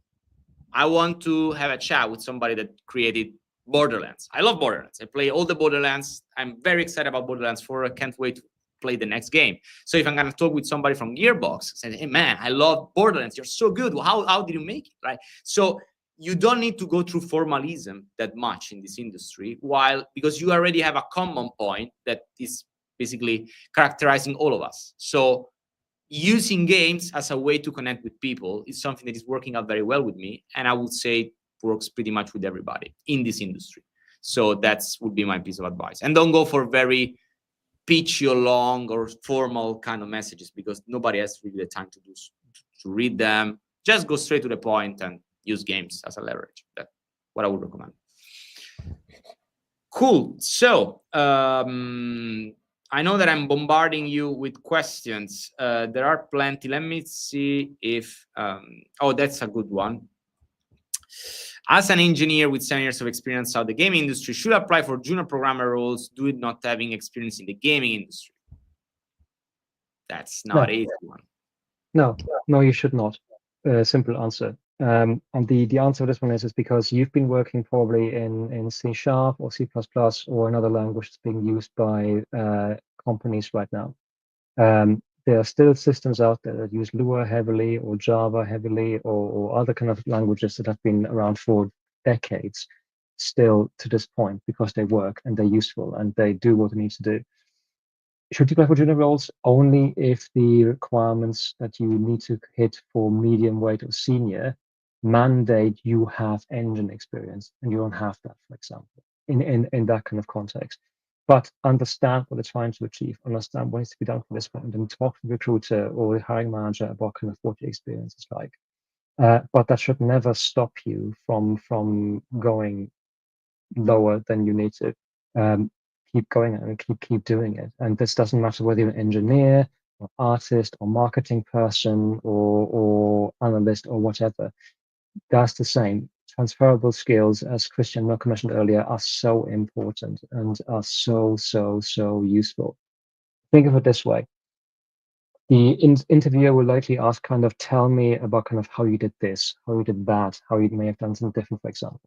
Speaker 1: I want to have a chat with somebody that created Borderlands. I love Borderlands. I play all the Borderlands. I'm very excited about Borderlands 4. I can't wait to play the next game. So if I'm going to talk with somebody from Gearbox, saying, hey, man, I love Borderlands. You're so good. How did you make it? Right? So you don't need to go through formalism that much in this industry, because you already have a common point that is basically characterizing all of us. So using games as a way to connect with people is something that is working out very well with me, and I would say works pretty much with everybody in this industry. So that's would be my piece of advice. And don't go for very pitchy or long or formal kind of messages, because nobody has really the time to read them. Just go straight to the point and use games as a leverage. That's what I would recommend. Cool. So I know that I'm bombarding you with questions. There are plenty. Let me see if, oh, that's a good one. As an engineer with 7 years of experience out the gaming industry, should apply for junior programmer roles due to not having experience in the gaming industry? That's not an easy one.
Speaker 3: No, you should not. Simple answer. And the answer to this one is because you've been working probably in C# or C++ or another language that's being used by companies right now. There are still systems out there that use Lua heavily or Java heavily or other kind of languages that have been around for decades still to this point, because they work and they're useful and they do what they need to do. Should you apply for junior roles only if the requirements that you need to hit for medium weight or senior mandate you have engine experience and you don't have that, for example, in that kind of context. But understand what they're trying to achieve, understand what needs to be done for this point, and talk to the recruiter or the hiring manager about kind of what your experience is like. But that should never stop you from going lower than you need to. Keep going and keep doing it. And this doesn't matter whether you're an engineer or artist or marketing person or analyst or whatever. That's the same. Transferable skills, as Kristian Mirko mentioned earlier, are so important and are so useful. Think of it this way. The interviewer will likely ask kind of, tell me about kind of how you did this, how you did that, how you may have done something different, for example.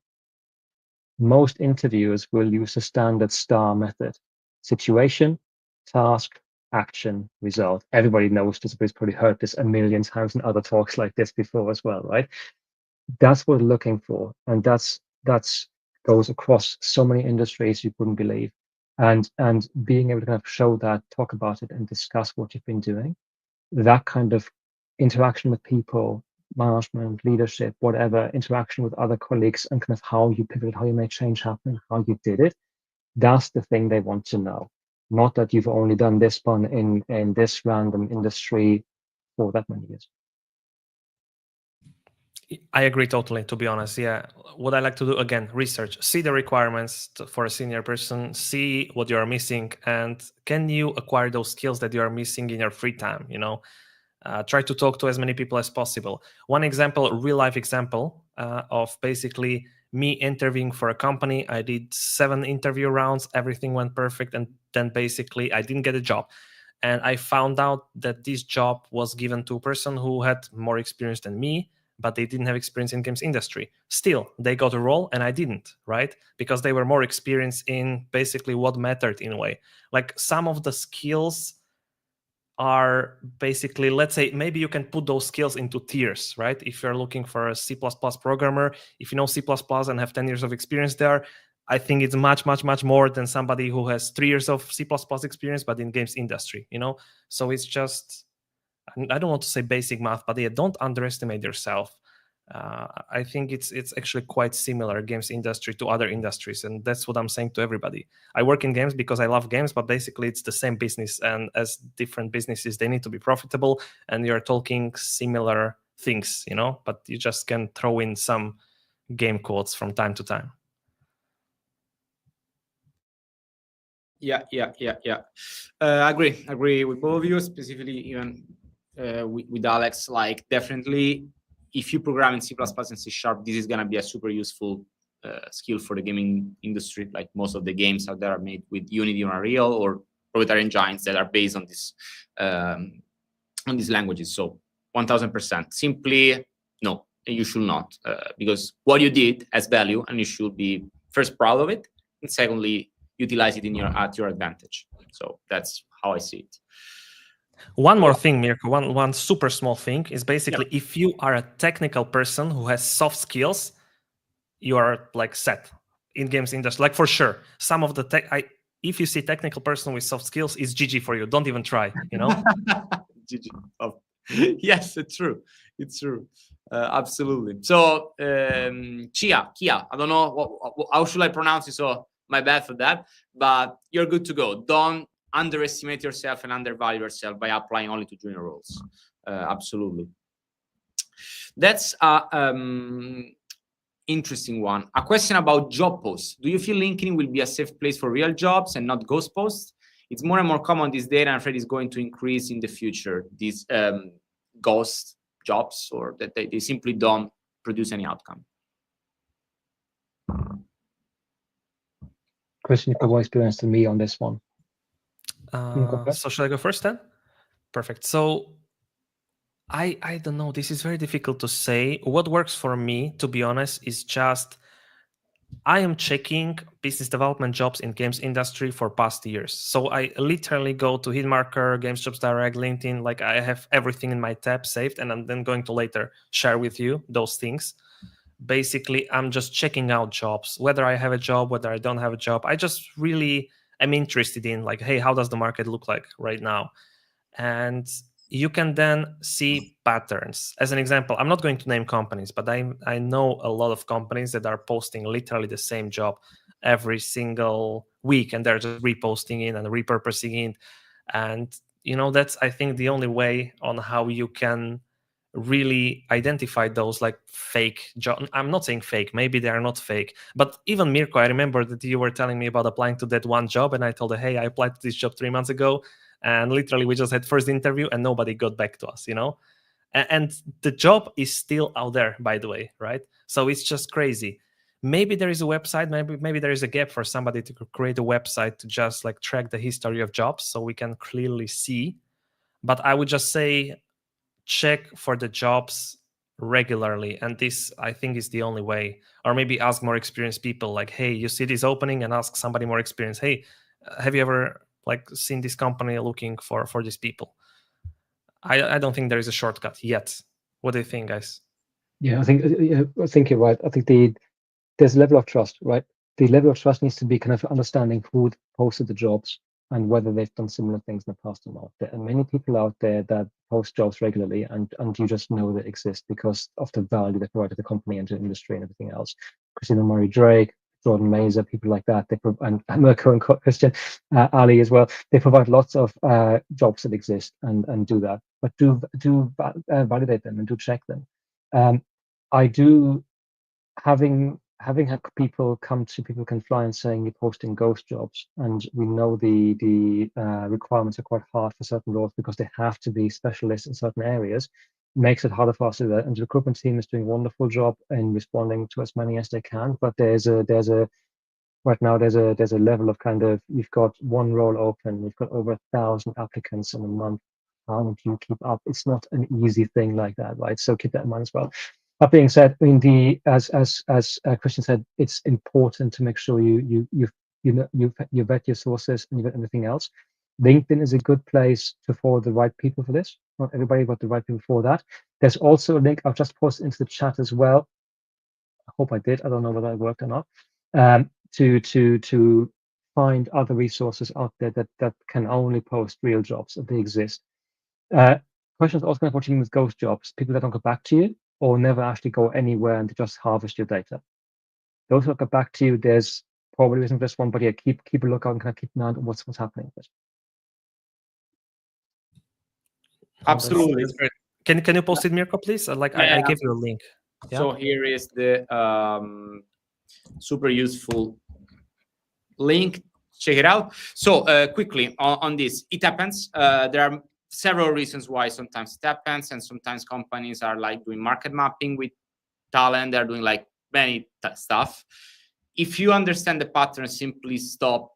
Speaker 3: Most interviewers will use the standard STAR method: situation, task, action, result. Everybody knows this, but it's probably heard this a million times in other talks like this before as well, right? That's what we're looking for. And that's goes across so many industries you wouldn't believe. And being able to kind of show that, talk about it, and discuss what you've been doing, that kind of interaction with people, management, leadership, whatever, interaction with other colleagues, and kind of how you pivoted, how you made change happen, how you did it. That's the thing they want to know. Not that you've only done this one in this random industry for that many years.
Speaker 2: I agree totally, to be honest. Yeah. What I like to do, again, research, see the requirements for a senior person, see what you are missing, and can you acquire those skills that you are missing in your free time, try to talk to as many people as possible. One example, real life example of basically me interviewing for a company. I did 7 interview rounds. Everything went perfect. And then basically I didn't get a job. And I found out that this job was given to a person who had more experience than me, but they didn't have experience in games industry. Still, they got a role and I didn't, right? Because they were more experienced in basically what mattered in a way. Like some of the skills are basically, let's say, maybe you can put those skills into tiers, right? If you're looking for a C++ programmer, if you know C++ and have 10 years of experience there, I think it's much more than somebody who has 3 years of C++ experience, but in games industry, So it's just, I don't want to say basic math, but yeah, don't underestimate yourself. I think it's actually quite similar, games industry to other industries, and that's what I'm saying to everybody. I work in games because I love games, but basically it's the same business, and as different businesses, they need to be profitable, and you're talking similar things, but you just can throw in some game quotes from time to time.
Speaker 1: Yeah. Agree with both of you, specifically even with Alex. Like, definitely, if you program in C++ and C#, this is going to be a super useful skill for the gaming industry. Like, most of the games out there are made with Unity or Unreal or proprietary engines that are based on this on these languages. So 1000%. Simply, no, you should not, because what you did has value, and you should be first proud of it, and secondly utilize it at your advantage. So that's how I see it.
Speaker 2: One more thing, Mirko, one super small thing is basically, if you are a technical person who has soft skills, you are like set in games industry, like for sure. Some of the if you see technical person with soft skills, it's GG for you. Don't even try, you know.
Speaker 1: GG. Oh. Yes, it's true. It's true. Absolutely. So Kia, I don't know how should I pronounce it, so my bad for that, but you're good to go. Don't underestimate yourself and undervalue yourself by applying only to junior roles. Absolutely. That's interesting one. A question about job posts. Do you feel LinkedIn will be a safe place for real jobs and not ghost posts? It's more and more common these days, and I'm afraid it's going to increase in the future, these ghost jobs, or that they simply don't produce any outcome.
Speaker 3: Kristian, you have more experience than me on this one.
Speaker 2: So should I go first then? Perfect. So I don't know. This is very difficult to say. What works for me, to be honest, is just I am checking business development jobs in games industry for past years. So I literally go to Hitmarker, Games Jobs Direct, LinkedIn, like I have everything in my tab saved, and I'm then going to later share with you those things. Basically, I'm just checking out jobs, whether I have a job, whether I don't have a job. I just really am interested in like, hey, how does the market look like right now? And you can then see patterns. As an example, I'm not going to name companies, but I know a lot of companies that are posting literally the same job every single week, and they're just reposting it and repurposing it. And, you know, that's, I think, the only way on how you can really identify those like fake jobs. I'm not saying fake, maybe they are not fake, but even Mirko, I remember that you were telling me about applying to that one job, and I told her, hey, I applied to this job 3 months ago, and literally we just had first interview and nobody got back to us, you know. And the job is still out there, by the way, right? So it's just crazy. Maybe there is a website, maybe there is a gap for somebody to create a website to just like track the history of jobs so we can clearly see. But I would just say check for the jobs regularly, and this I think is the only way. Or maybe ask more experienced people, like, hey, you see this opening, and ask somebody more experienced, hey, have you ever like seen this company looking for these people? I don't think there is a shortcut yet. What do you think, guys?
Speaker 3: Yeah, I think you're right. I think there's a level of trust, right? The level of trust needs to be kind of understanding who posted the jobs and whether they've done similar things in the past or not. There are many people out there that post jobs regularly, and you just know they exist because of the value they provide to the company and to the industry and everything else. Christina Murray Drake, Jordan Mazer, people like that, and Mirko and Kristian, Ali as well. They provide lots of jobs that exist and do that, but do validate them and do check them. I do having had people come to People Can Fly and saying you're posting ghost jobs, and we know the requirements are quite hard for certain roles because they have to be specialists in certain areas, makes it harder for us to do that. And the recruitment team is doing a wonderful job in responding to as many as they can. But there's a right now there's a level of kind of, you've got one role open, you've got over 1,000 applicants in a month. How do you keep up? It's not an easy thing like that, right? So keep that in mind as well. That being said, I mean, as Kristian said, it's important to make sure you vet your sources and you vet everything else. LinkedIn is a good place to forward the right people for this. Not everybody, but the right people for that. There's also a link I've just posted into the chat as well. I hope I did. I don't know whether it worked or not. To find other resources out there that can only post real jobs if they exist. Questions also kind of what you mean with ghost jobs, people that don't go back to you or never actually go anywhere and just harvest your data. Those that get back to you, there's probably isn't this one, but yeah, keep a lookout and kind of keep an eye on what's happening with it.
Speaker 1: Absolutely.
Speaker 2: That's great. Can you post it, Mirko, please? I gave you a link.
Speaker 1: Yeah? So here is the super useful link. Check it out. So quickly on this, it happens. There are several reasons why sometimes it happens, and sometimes companies are like doing market mapping with talent. They're doing like many stuff. If you understand the pattern, simply stop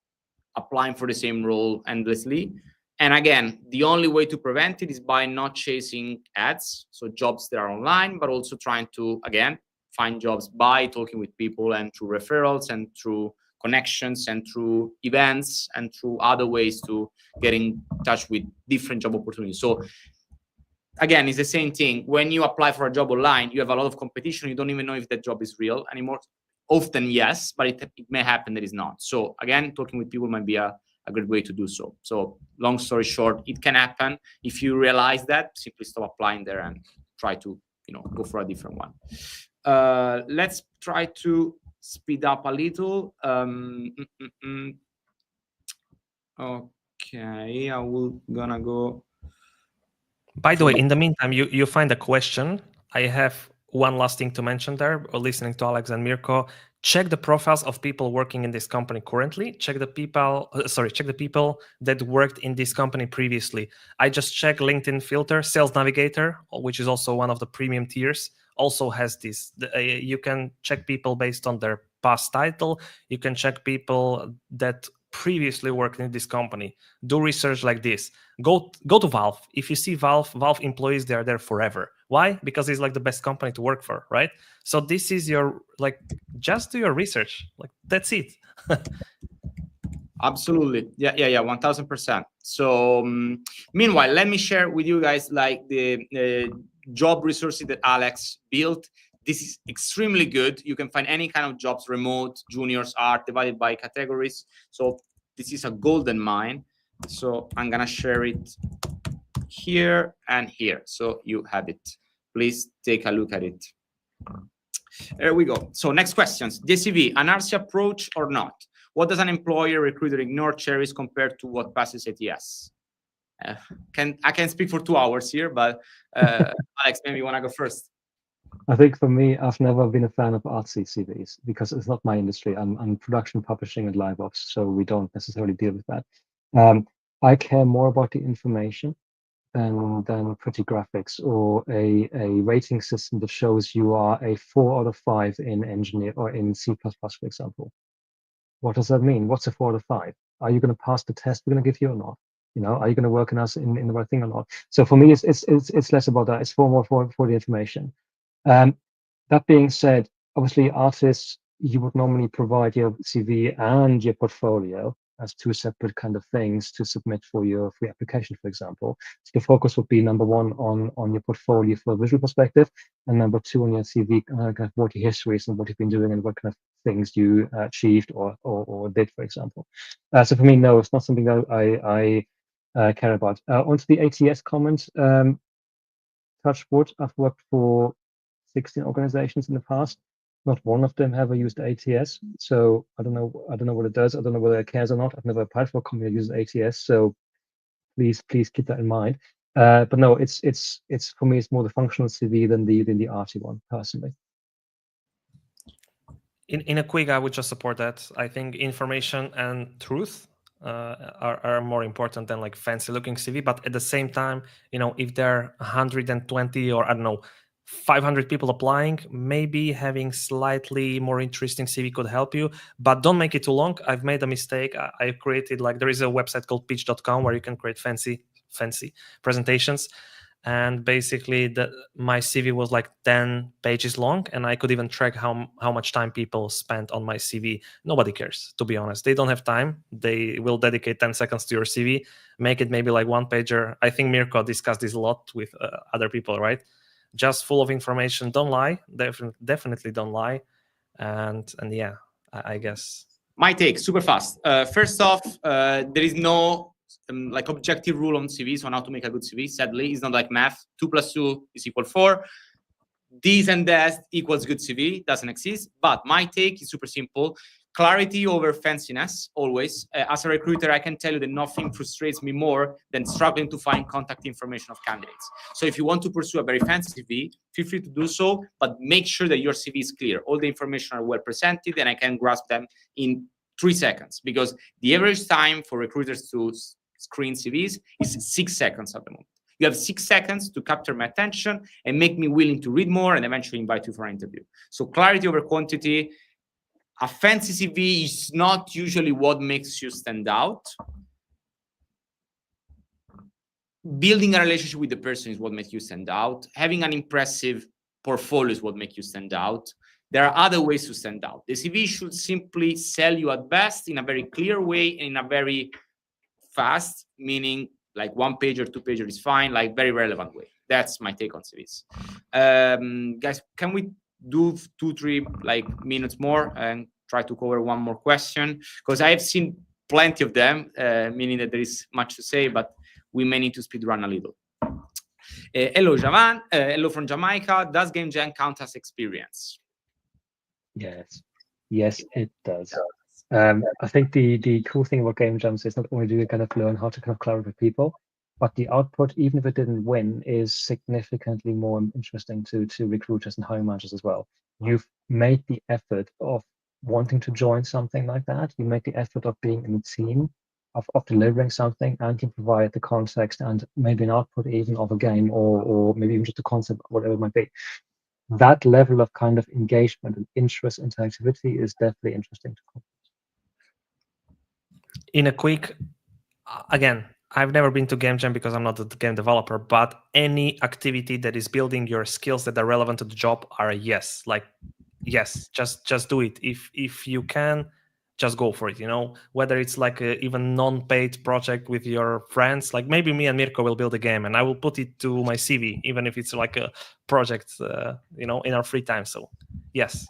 Speaker 1: applying for the same role endlessly And again, the only way to prevent it is by not chasing ads, so jobs that are online, but also trying to, again, find jobs by talking with people and through referrals and through connections and through events and through other ways to get in touch with different job opportunities. So again, it's the same thing. When you apply for a job online, you have a lot of competition. You don't even know if that job is real anymore. Often, yes, but it may happen that it's not. So again, talking with people might be a good way to do so. So long story short, it can happen. If you realize that, simply stop applying there and try to, go for a different one. Let's try to speed up a little. Okay, I will gonna go.
Speaker 2: By the way, in the meantime, you find a question. I have one last thing to mention there. Listening to Alex and Mirko, check the profiles of people working in this company currently. Check the people that worked in this company previously. I just checked LinkedIn filter. Sales Navigator, which is also one of the premium tiers, also has this. You can check people based on their past title. You can check people that previously worked in this company. Do research like this. Go to Valve. If you see Valve employees, they are there forever. Why? Because it's like the best company to work for, right? So this is your, just do your research. That's it.
Speaker 1: Absolutely. Yeah, 1000%. So meanwhile, let me share with you guys the job resources that Alex built. This is extremely good. You can find any kind of jobs, remote, juniors, art, divided by categories. So this is a golden mine. So I'm gonna share it here and here. So you have it. Please take a look at it. There we go. So next questions. JCV, an RC approach or not? What does an employer recruiter ignore cherries compared to what passes ATS? I can speak for 2 hours here, but Alex, maybe you wanna go first.
Speaker 3: I think for me, I've never been a fan of artsy CVs because it's not my industry. I'm production, publishing, and live ops, so we don't necessarily deal with that. I care more about the information than pretty graphics or a rating system that shows you are a 4 out of 5 in engineer or in C++, for example. What does that mean? What's a 4 out of 5? Are you going to pass the test we're going to give you or not? Are you going to work in us in the right thing or not? So for me, it's less about that. It's more for the information. That being said, obviously artists, you would normally provide your CV and your portfolio as 2 separate kind of things to submit for your free application, for example. So the focus would be number 1 on your portfolio for a visual perspective, and number 2 on your CV, kind of what your history is and what you've been doing and what kind of things you achieved or did, for example. So for me, no, it's not something that I care about. Onto the ATS comment, touch wood, I've worked for 16 organizations in the past. Not one of them ever used ATS, so I don't know what it does. I don't know whether it cares or not. I've never applied for a company that uses ATS, so please keep that in mind. But no, it's for me, it's more the functional CV than the arty one, personally.
Speaker 2: In a quick, I would just support that. I think information and truth are more important than fancy looking CV. But at the same time, if there are 120 or I don't know, 500 people applying, maybe having slightly more interesting CV could help you, but don't make it too long. I've made a mistake. I created there is a website called pitch.com where you can create fancy presentations. And basically my CV was 10 pages long, and I could even track how much time people spent on my CV. Nobody cares, to be honest. They don't have time. They will dedicate 10 seconds to your CV, make it maybe 1 pager. I think Mirko discussed this a lot with other people, right? Just full of information. Don't lie. Definitely don't lie. And yeah, I guess.
Speaker 1: My take, super fast. First off, there is no objective rule on CVs on how to make a good CV. Sadly, it's not like math. 2 + 2 = 4. This and that equals good CV. Doesn't exist. But my take is super simple. Clarity over fanciness, always. As a recruiter, I can tell you that nothing frustrates me more than struggling to find contact information of candidates. So if you want to pursue a very fancy CV, feel free to do so, but make sure that your CV is clear. All the information are well presented, and I can grasp them in 3 seconds, because the average time for recruiters to screen CVs is 6 seconds at the moment. You have 6 seconds to capture my attention and make me willing to read more and eventually invite you for an interview. So clarity over quantity. A fancy CV is not usually what makes you stand out. building a relationship with the person is what makes you stand out. Having an impressive portfolio is what makes you stand out. There are other ways to stand out. The CV should simply sell you at best in a very clear way and in a very fast, meaning like 1 page or 2 pager is fine, like very relevant way. That's my take on CVs. Guys, can we do 2-3 like minutes more and try to cover one more question? Because I have seen plenty of them, meaning that there is much to say, but we may need to speed run a little. Hello, Javan. Hello from Jamaica. Does Game Jam count as experience?
Speaker 3: Yes, it does. I think the cool thing about game jams is not only do you kind of learn how to kind of collaborate with people, but the output, even if it didn't win, is significantly more interesting to recruiters and hiring managers as well. You've made the effort of wanting to join something like that. You make the effort of being in a team, of delivering something, and you provide the context and maybe an output even of a game or maybe even just a concept, whatever it might be. That level of kind of engagement and interest and interactivity is definitely interesting to companies.
Speaker 2: In a quick, again, I've never been to Game Jam because I'm not a game developer, but any activity that is building your skills that are relevant to the job are a yes. Like, yes, just do it. If you can, just go for it, you know, whether it's like a even non-paid project with your friends, like maybe me and Mirko will build a game and I will put it to my CV, even if it's like a project, you know, in our free time. So yes.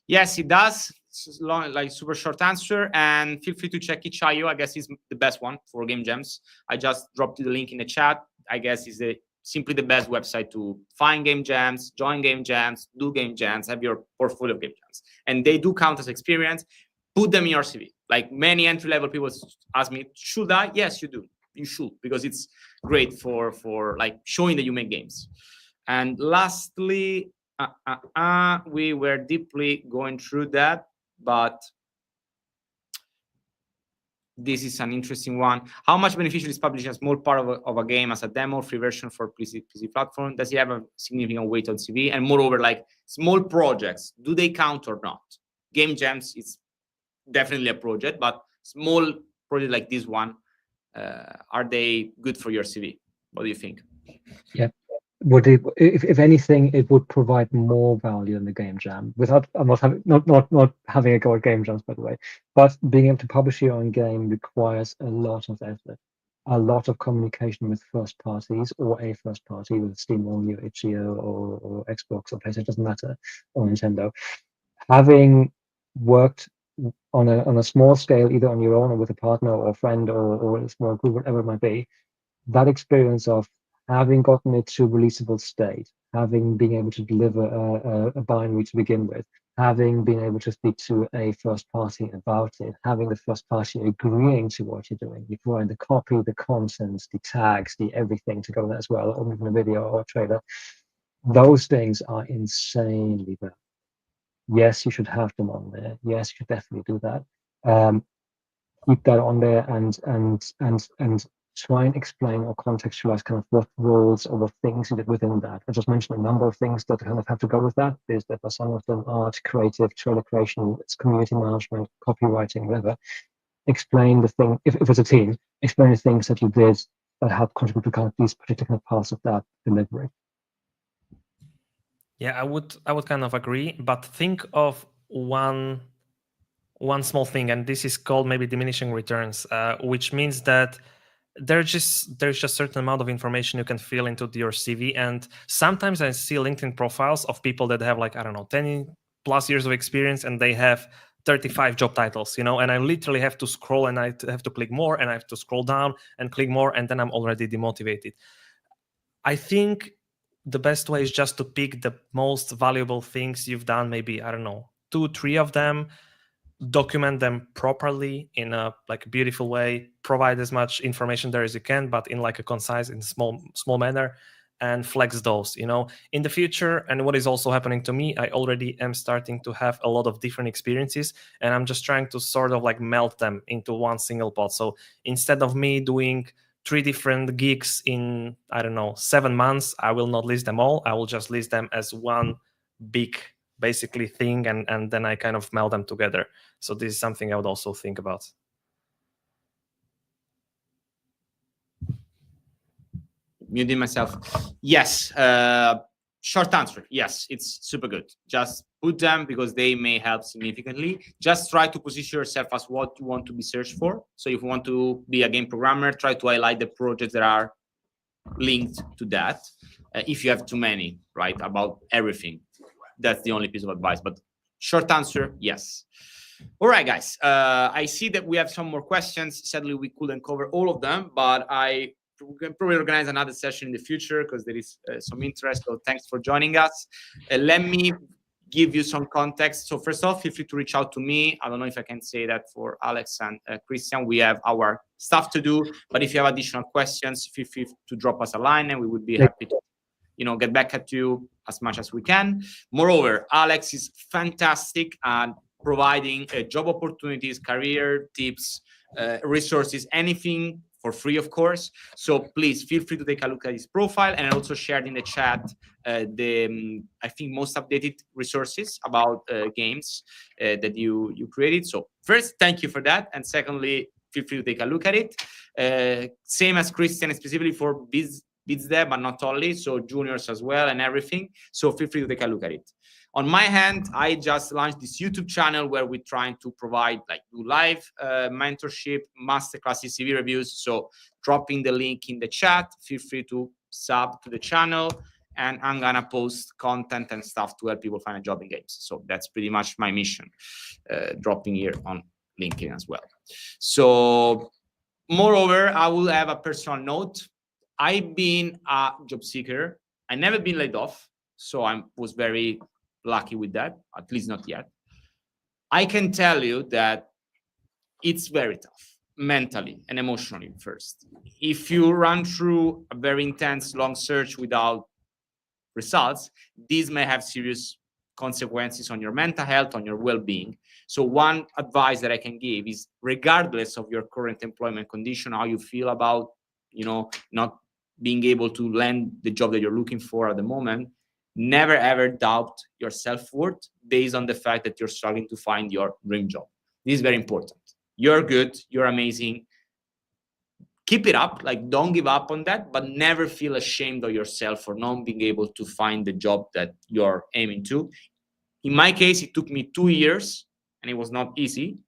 Speaker 1: Yes, it does. It's long, like super short answer, and feel free to check itch.io. I guess is the best one for game jams. I just dropped the link in the chat. I guess is simply the best website to find game jams, join game jams, do game jams, have your portfolio of game jams, and they do count as experience. Put them in your CV. Like many entry-level people ask me, should I? Yes, you do. You should, because it's great for like showing that you make games. And lastly, we were deeply going through that, but this is an interesting one. How much beneficial is publishing a small part of a game as a demo, free version for PC platform? Does it have a significant weight on CV? And moreover, like small projects, do they count or not? Game jams is definitely a project, but small project like this one, are they good for your CV? What do you think?
Speaker 3: Yeah. Would it, if anything, it would provide more value in the game jam. Without, I'm not having a go at game jams, by the way, but being able to publish your own game requires a lot of effort, a lot of communication with first parties or a first party with Steam only, or itch.io or Xbox or PlayStation, doesn't matter, or Nintendo. Having worked on a small scale, either on your own or with a partner or a friend or a small group, whatever it might be, that experience of having gotten it to releasable state, having been able to deliver a binary to begin with, having been able to speak to a first party about it, having the first party agreeing to what you're doing, you provide the copy, the content, the tags, the everything to go with that as well, or even a video or a trailer. Those things are insanely valuable. Yes, you should have them on there. Yes, you should definitely do that. Keep that on there and try and explain or contextualize kind of what roles or what things you did within that. I just mentioned a number of things that kind of have to go with that. There's that for some of them art, creative, trailer creation, it's community management, copywriting, whatever. Explain the thing, if it's a team, explain the things that you did that help contribute to kind of these particular parts of that delivery.
Speaker 2: Yeah, I would kind of agree, but think of one small thing, and this is called maybe diminishing returns, which means that there's just a certain amount of information you can fill into your CV. And sometimes I see LinkedIn profiles of people that have like, I don't know, 10 plus years of experience and they have 35 job titles, you know, and I literally have to scroll and I have to click more and I have to scroll down and click more, and then I'm already demotivated. I think the best way is just to pick the most valuable things you've done, maybe, I don't know, 2-3 of them, document them properly in a like beautiful way, provide as much information there as you can, but in like a concise and small manner, and flex those, you know, in the future. And what is also happening to me, I already am starting to have a lot of different experiences, and I'm just trying to sort of like melt them into one single pot. So instead of me doing 3 different gigs in, I don't know, 7 months, I will not list them all. I will just list them as one big basically thing, and then I kind of meld them together. So this is something I would also think about.
Speaker 1: muting myself. Yes. Short answer, yes, it's super good. Just put them because they may help significantly. Just try to position yourself as what you want to be searched for. So if you want to be a game programmer, try to highlight the projects that are linked to that. If you have too many, right, about everything, that's the only piece of advice. But short answer, yes. All right, guys. I see that we have some more questions. Sadly, we couldn't cover all of them, but we can probably organize another session in the future because there is some interest. So thanks for joining us. Let me give you some context. So first off, feel free to reach out to me. I don't know if I can say that for Alex and Kristian. We have our stuff to do, but if you have additional questions, feel free to drop us a line and we would be happy to, get back at you as much as we can. Moreover, Alex is fantastic at providing job opportunities, career tips, resources, anything for free, of course. So please feel free to take a look at his profile, and I also shared in the chat the I think most updated resources about games that you created. So first, thank you for that, and secondly, feel free to take a look at it. Same as Kristian, specifically for biz dev, but not only, so juniors as well and everything. So feel free to take a look at it. On my hand, I just launched this YouTube channel where we're trying to provide do live mentorship, masterclasses, CV reviews. So dropping the link in the chat, feel free to sub to the channel, and I'm gonna post content and stuff to help people find a job in games. So that's pretty much my mission, dropping here on LinkedIn as well. So moreover, I will have a personal note. I've been a job seeker. I never been laid off, so I was very lucky with that, at least not yet. I can tell you that it's very tough mentally and emotionally first. If you run through a very intense long search without results, these may have serious consequences on your mental health, on your well-being. So one advice that I can give is, regardless of your current employment condition, how you feel about not being able to land the job that you're looking for at the moment, never ever doubt your self-worth based on the fact that you're struggling to find your dream job. This is very important. You're good, you're amazing. Keep it up, don't give up on that, but never feel ashamed of yourself for not being able to find the job that you're aiming to. In my case, it took me 2 years and it was not easy.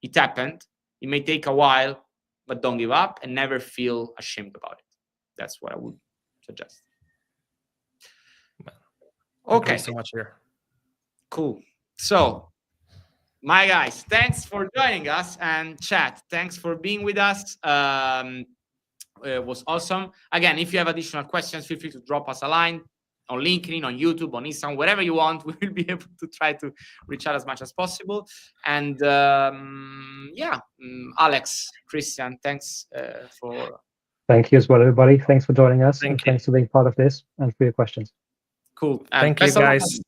Speaker 1: It happened. It may take a while, but don't give up and never feel ashamed about it. That's what I would suggest. Okay.
Speaker 2: Thanks so much here.
Speaker 1: Cool. So, my guys, thanks for joining us, and chat, thanks for being with us. It was awesome. Again, if you have additional questions, feel free to drop us a line on LinkedIn, on YouTube, on Instagram, wherever you want. We will be able to try to reach out as much as possible. And Alex, Kristian, thanks for.
Speaker 3: Thank you as well, everybody. Thanks for joining us.
Speaker 2: Thank you.
Speaker 3: Thanks for being part of this and for your questions.
Speaker 1: Cool.
Speaker 2: Thank you, guys.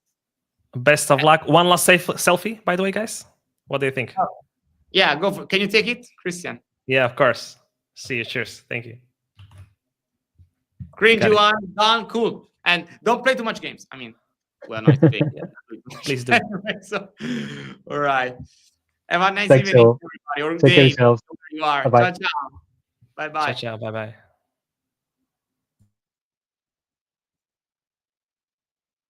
Speaker 2: Best of luck. One last selfie, by the way, guys. What do you think?
Speaker 1: Yeah, go for it. Can you take it, Kristian?
Speaker 2: Yeah, of course. See you. Cheers. Thank you.
Speaker 1: Green one, done. Cool. And don't play too much games. I mean, well, not big.
Speaker 2: Please do.
Speaker 1: So, all right. Have a nice
Speaker 3: Thanks
Speaker 1: evening,
Speaker 3: all.
Speaker 1: everybody. Or
Speaker 3: Take care
Speaker 1: day,
Speaker 3: yourselves.
Speaker 1: wherever you are.
Speaker 3: Bye-bye.
Speaker 1: Ciao, ciao. Bye-bye.
Speaker 2: Ciao, ciao. Bye-bye.